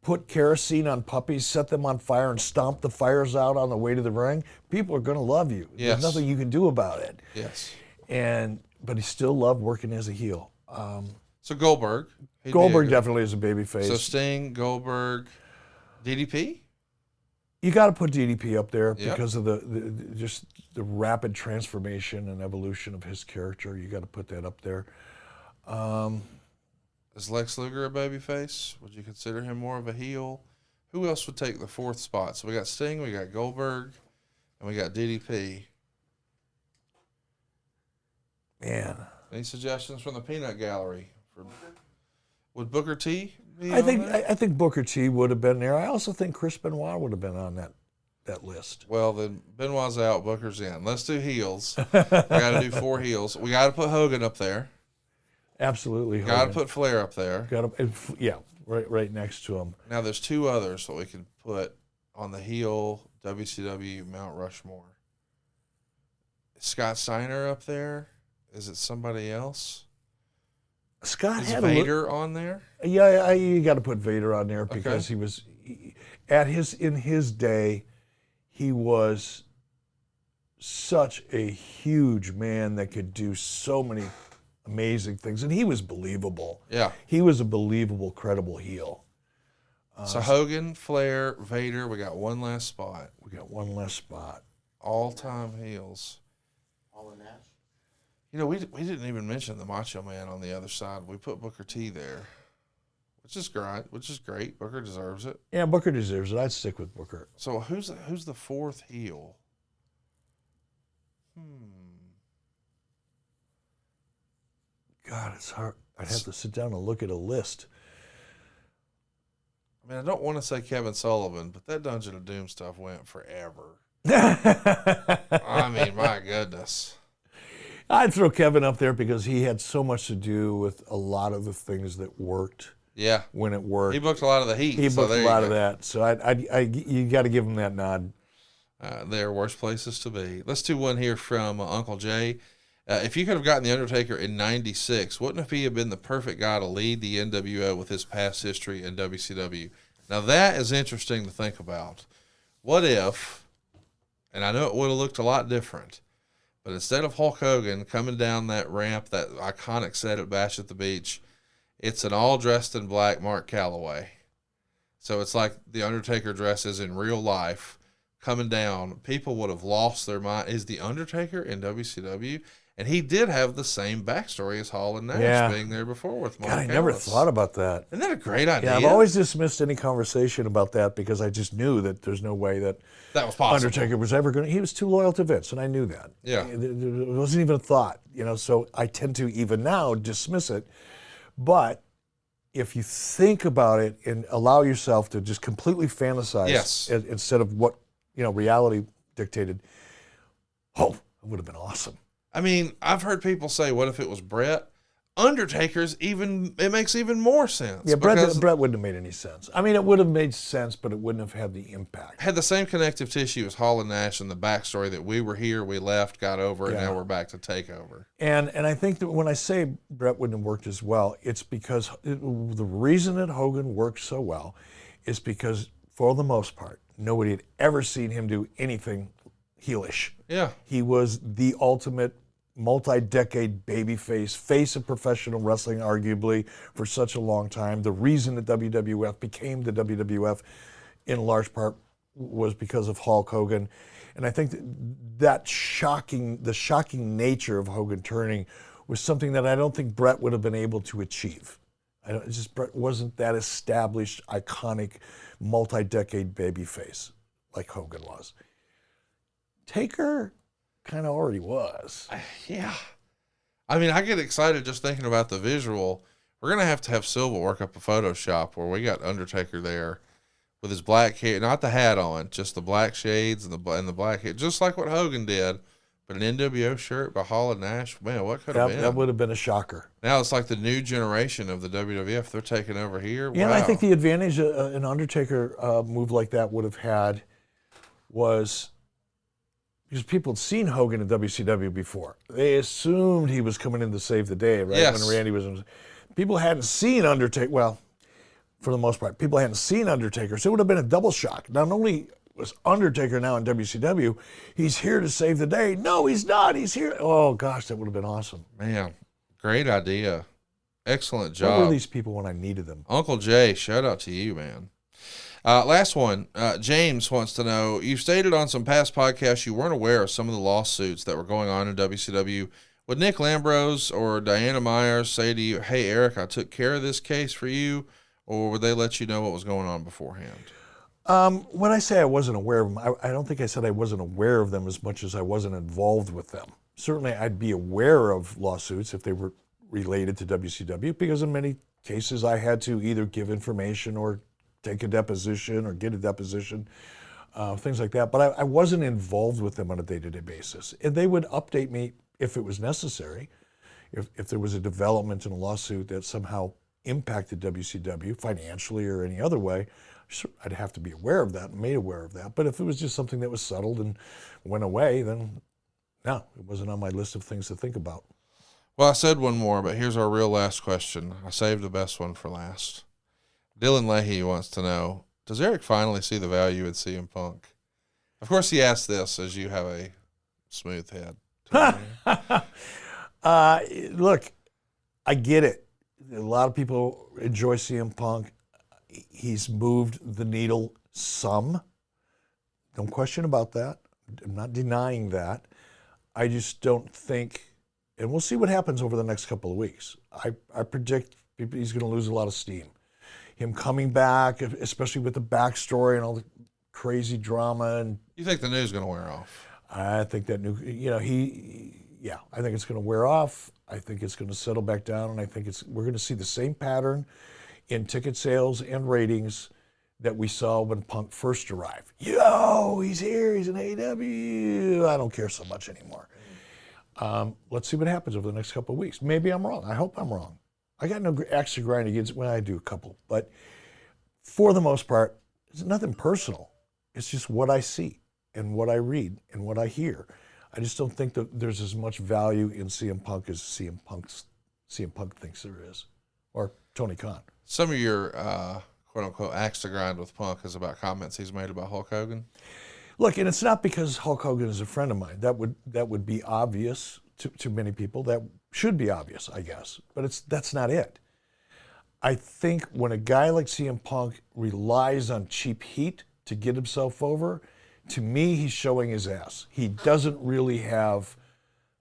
put kerosene on puppies, set them on fire, and stomp the fires out on the way to the ring, people are going to love you. Yes. There's nothing you can do about it. Yes. But he still loved working as a heel. So Goldberg. Goldberg definitely is a babyface. So Sting, Goldberg, DDP? You got to put DDP up there because of just the rapid transformation and evolution of his character. You got to put that up there. Is Lex Luger a babyface? Would you consider him more of a heel? Who else would take the fourth spot? So we got Sting, we got Goldberg, and we got DDP. Man. Any suggestions from the peanut gallery? Would Booker T be I think Booker T would have been there. I also think Chris Benoit would have been on that list. Well, then Benoit's out, Booker's in. Let's do heels. We got to do 4 heels. We got to put Hogan up there. Absolutely. Got to put Flair up there. Right next to him. Now there's 2 others that we can put on the heel WCW Mount Rushmore. Is Scott Steiner up there? Is it somebody else? Scott Is had Vader on there? Yeah, you got to put Vader on there because he was in his day. He was such a huge man that could do so many amazing things, and he was believable. Yeah, he was a believable, credible heel. So Hogan, Flair, Vader. We got one last spot. All-time heels. All in Nash. You know, we didn't even mention the Macho Man on the other side. We put Booker T there, which is great. Booker deserves it. Yeah, Booker deserves it. I'd stick with Booker. So who's the fourth heel? God, it's hard. I'd have to sit down and look at a list. I mean, I don't want to say Kevin Sullivan, but that Dungeon of Doom stuff went forever. I mean, my goodness. I'd throw Kevin up there because he had so much to do with a lot of the things that worked. Yeah, when it worked, he booked a lot of the heat. He booked a lot of that. So you got to give him that nod. There are worse places to be. Let's do one here from Uncle Jay. If you could have gotten The Undertaker in '96, wouldn't he have been the perfect guy to lead the NWO with his past history in WCW? Now that is interesting to think about. What if, and I know it would have looked a lot different, but instead of Hulk Hogan coming down that ramp, that iconic set at Bash at the Beach, it's an all dressed in black Mark Calloway. So it's like The Undertaker dresses in real life coming down. People would have lost their mind. Is The Undertaker in WCW? And he did have the same backstory as Hall and Nash being there before with Mark. God, I never thought about that. Isn't that a great idea? Yeah, I've always dismissed any conversation about that because I just knew that there's no way that was possible. Undertaker was ever going to. He was too loyal to Vince, and I knew that. Yeah. It wasn't even a thought, so I tend to, even now, dismiss it. But if you think about it and allow yourself to just completely fantasize instead of what, reality dictated, it would have been awesome. I mean, I've heard people say, what if it was Brett? Undertaker's it makes even more sense. Yeah, Brett wouldn't have made any sense. I mean, it would have made sense, but it wouldn't have had the impact. Had the same connective tissue as Hall and Nash and the backstory that we were here, we left, got over, and now we're back to TakeOver. And I think that when I say Brett wouldn't have worked as well, it's because the reason that Hogan worked so well is because, for the most part, nobody had ever seen him do anything heelish. Yeah. He was the ultimate multi-decade babyface, face of professional wrestling, arguably, for such a long time. The reason that WWF became the WWF, in large part, was because of Hulk Hogan. And I think the shocking nature of Hogan turning was something that I don't think Brett would have been able to achieve. Brett wasn't that established, iconic, multi-decade babyface like Hogan was. Taker kind of already was. Yeah. I mean, I get excited just thinking about the visual. We're going to have Silva work up a Photoshop where we got Undertaker there with his black hair, not the hat on, just the black shades and the black hair, just like what Hogan did. But an NWO shirt by Hall and Nash, man, what could have been? That would have been a shocker. Now it's like the new generation of the WWF. They're taking over here. Yeah, wow. And I think the advantage an Undertaker move like that would have had was because people had seen Hogan in WCW before. They assumed he was coming in to save the day, right? Yes. When Randy was in. People hadn't seen Undertaker. Well, for the most part, people hadn't seen Undertaker, so it would have been a double shock. Not only was Undertaker now in WCW, he's here to save the day. No, he's not. He's here. Oh, gosh, that would have been awesome. Man, great idea. Excellent job. Where were these people when I needed them? Uncle Jay, shout out to you, man. Last one. James wants to know, you stated on some past podcasts you weren't aware of some of the lawsuits that were going on in WCW. Would Nick Lambrose or Diana Myers say to you, hey, Eric, I took care of this case for you, or would they let you know what was going on beforehand? When I say I wasn't aware of them, I don't think I said I wasn't aware of them as much as I wasn't involved with them. Certainly, I'd be aware of lawsuits if they were related to WCW, because in many cases I had to either give information or take a deposition or get a deposition, things like that. But I wasn't involved with them on a day-to-day basis. And they would update me if it was necessary, if there was a development in a lawsuit that somehow impacted WCW financially or any other way. I'd have to be aware of that and made aware of that. But if it was just something that was settled and went away, then no, it wasn't on my list of things to think about. Well, I said one more, but here's our real last question. I saved the best one for last. Dylan Leahy wants to know, does Eric finally see the value in CM Punk? Of course, he asked this as you have a smooth head. Look, I get it. A lot of people enjoy CM Punk. He's moved the needle some. No question about that. I'm not denying that. I just don't think, and we'll see what happens over the next couple of weeks. I predict he's going to lose a lot of steam. Him coming back, especially with the backstory and all the crazy drama. And you think the news is going to wear off? I think that I think it's going to wear off. I think it's going to settle back down, and I think we're going to see the same pattern in ticket sales and ratings that we saw when Punk first arrived. Yo, he's here, he's in AEW. I don't care so much anymore. Let's see what happens over the next couple of weeks. Maybe I'm wrong. I hope I'm wrong. I got no axe to grind against when I do a couple, but for the most part, it's nothing personal. It's just what I see and what I read and what I hear. I just don't think that there's as much value in CM Punk as CM Punk thinks there is, or Tony Khan. Some of your quote-unquote axe to grind with Punk is about comments he's made about Hulk Hogan. Look, and it's not because Hulk Hogan is a friend of mine. That would be obvious to many people. That should be obvious, I guess. But that's not it. I think when a guy like CM Punk relies on cheap heat to get himself over, to me, he's showing his ass. He doesn't really have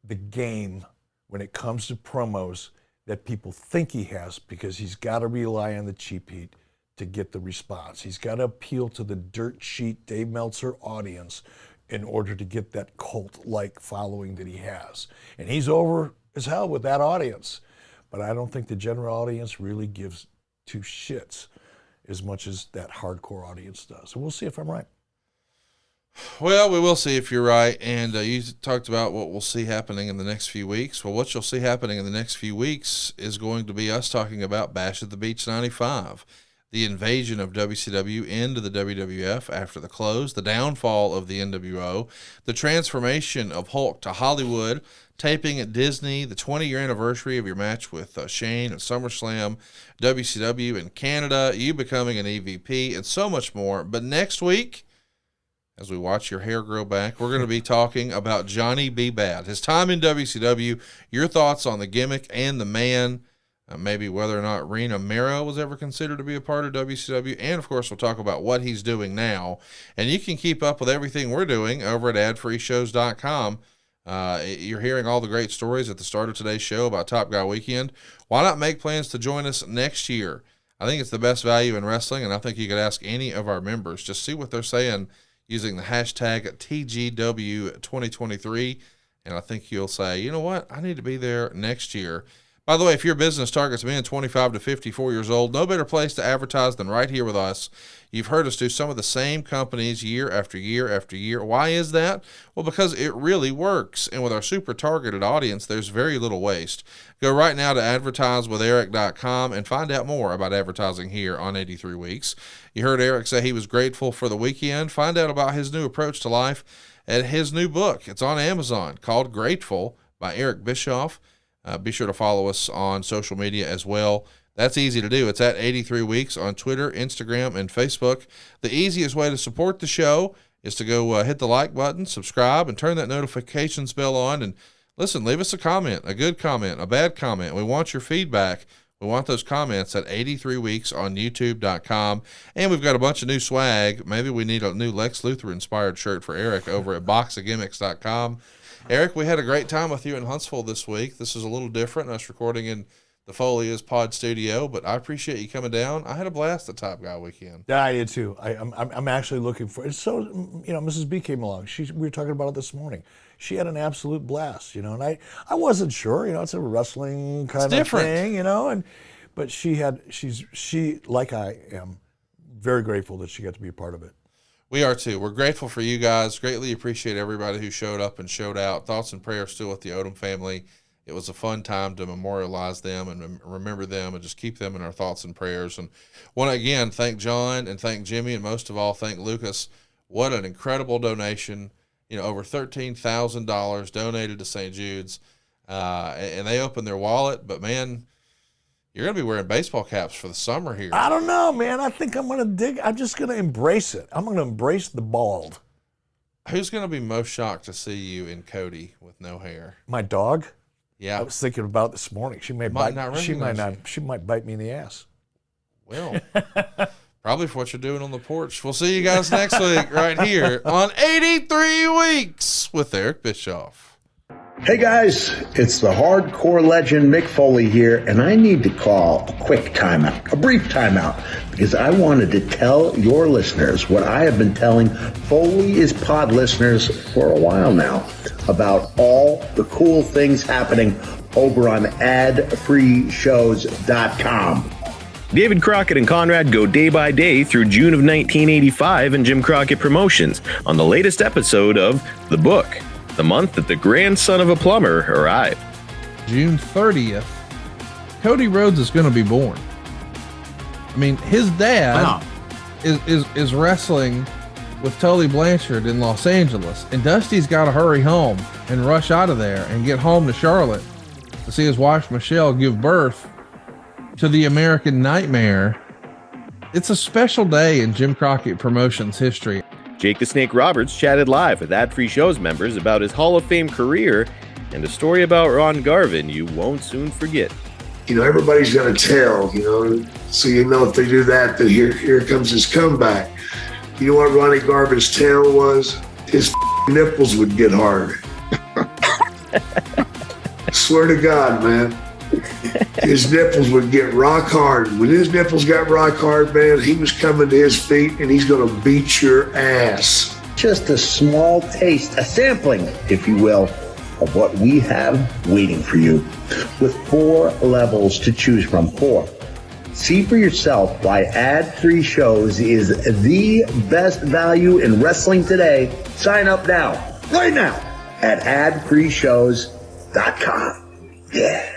the game when it comes to promos that people think he has, because he's got to rely on the cheap heat to get the response. He's got to appeal to the dirt sheet Dave Meltzer audience in order to get that cult-like following that he has. And he's over as hell with that audience. But I don't think the general audience really gives two shits as much as that hardcore audience does. So we'll see if I'm right. Well, we will see if you're right. And you talked about what we'll see happening in the next few weeks. Well, what you'll see happening in the next few weeks is going to be us talking about Bash at the Beach 95, the invasion of WCW into the WWF after the close, the downfall of the NWO, the transformation of Hulk to Hollywood, taping at Disney, the 20-year anniversary of your match with Shane at SummerSlam, WCW in Canada, you becoming an EVP, and so much more. But next week, as we watch your hair grow back, we're going to be talking about Johnny B. Bad, his time in WCW, your thoughts on the gimmick and the man, maybe whether or not Rena Mero was ever considered to be a part of WCW, and of course we'll talk about what he's doing now. And you can keep up with everything we're doing over at adfreeshows.com. You're hearing all the great stories at the start of today's show about Top Guy Weekend. Why not make plans to join us next year? I think it's the best value in wrestling, and I think you could ask any of our members. Just see what they're saying using the hashtag TGW2023, and I think you'll say, you know what, I need to be there next year. By the way, if your business targets men 25 to 54 years old, no better place to advertise than right here with us. You've heard us do some of the same companies year after year after year. Why is that? Well, because it really works. And with our super targeted audience, there's very little waste. Go right now to advertisewitheric.com and find out more about advertising here on 83 Weeks. You heard Eric say he was grateful for the weekend. Find out about his new approach to life at his new book. It's on Amazon called Grateful by Eric Bischoff. Be sure to follow us on social media as well. That's easy to do. It's at 83 Weeks on Twitter, Instagram, and Facebook. The easiest way to support the show is to go hit the like button, subscribe, and turn that notifications bell on. And listen, leave us a comment, a good comment, a bad comment. We want your feedback. We want those comments at 83 Weeks on YouTube.com. And we've got a bunch of new swag. Maybe we need a new Lex Luthor-inspired shirt for Eric over at boxofgimmicks.com. Eric, we had a great time with you in Huntsville this week. This is a little different, us recording in the Foley pod studio, but I appreciate you coming down. I had a blast at Top Guy Weekend. Yeah, I did too. I'm actually looking for it. So, Mrs. B came along. We were talking about it this morning. She had an absolute blast, and I wasn't sure, it's a wrestling kind of thing, but she like I am very grateful that she got to be a part of it. We are too. We're grateful for you guys. Greatly appreciate everybody who showed up and showed out. Thoughts and prayers still with the Odom family. It was a fun time to memorialize them and remember them and just keep them in our thoughts and prayers. And want to again thank John and thank Jimmy and most of all thank Lucas. What an incredible donation. Over $13,000 donated to St. Jude's. And they opened their wallet. But, man, you're going to be wearing baseball caps for the summer here. I don't know, man. I think I'm going to I'm just going to embrace it. I'm going to embrace the bald. Who's going to be most shocked to see you in Cody with no hair? My dog? Yeah. I was thinking about it this morning. She might bite me in the ass. Well, probably for what you're doing on the porch. We'll see you guys next week right here on 83 Weeks with Eric Bischoff. Hey guys, it's the hardcore legend Mick Foley here, and I need to call a quick timeout, a brief timeout, because I wanted to tell your listeners what I have been telling Foley is Pod listeners for a while now about all the cool things happening over on adfreeshows.com. David Crockett and Conrad go day by day through June of 1985 in Jim Crockett Promotions on the latest episode of The Book, the month that the grandson of a plumber arrived. June 30th, Cody Rhodes is going to be born. I mean, his dad is wrestling with Tully Blanchard in Los Angeles, and Dusty's got to hurry home and rush out of there and get home to Charlotte to see his wife Michelle give birth to the American Nightmare. It's a special day in Jim Crockett Promotions history. Jake the Snake Roberts chatted live with Ad-Free Shows members about his Hall of Fame career and a story about Ron Garvin you won't soon forget. Everybody's got a tell, so if they do that, then here comes his comeback. You know what Ronnie Garvin's tale was? His nipples would get hard. Swear to God, man. His nipples would get rock hard. When his nipples got rock hard, man, he was coming to his feet and he's going to beat your ass. Just a small taste, a sampling, if you will, of what we have waiting for you. With 4 levels to choose from. 4. See for yourself why ad-free shows is the best value in wrestling today. Sign up now, right now, at adfreeshows.com. Yeah.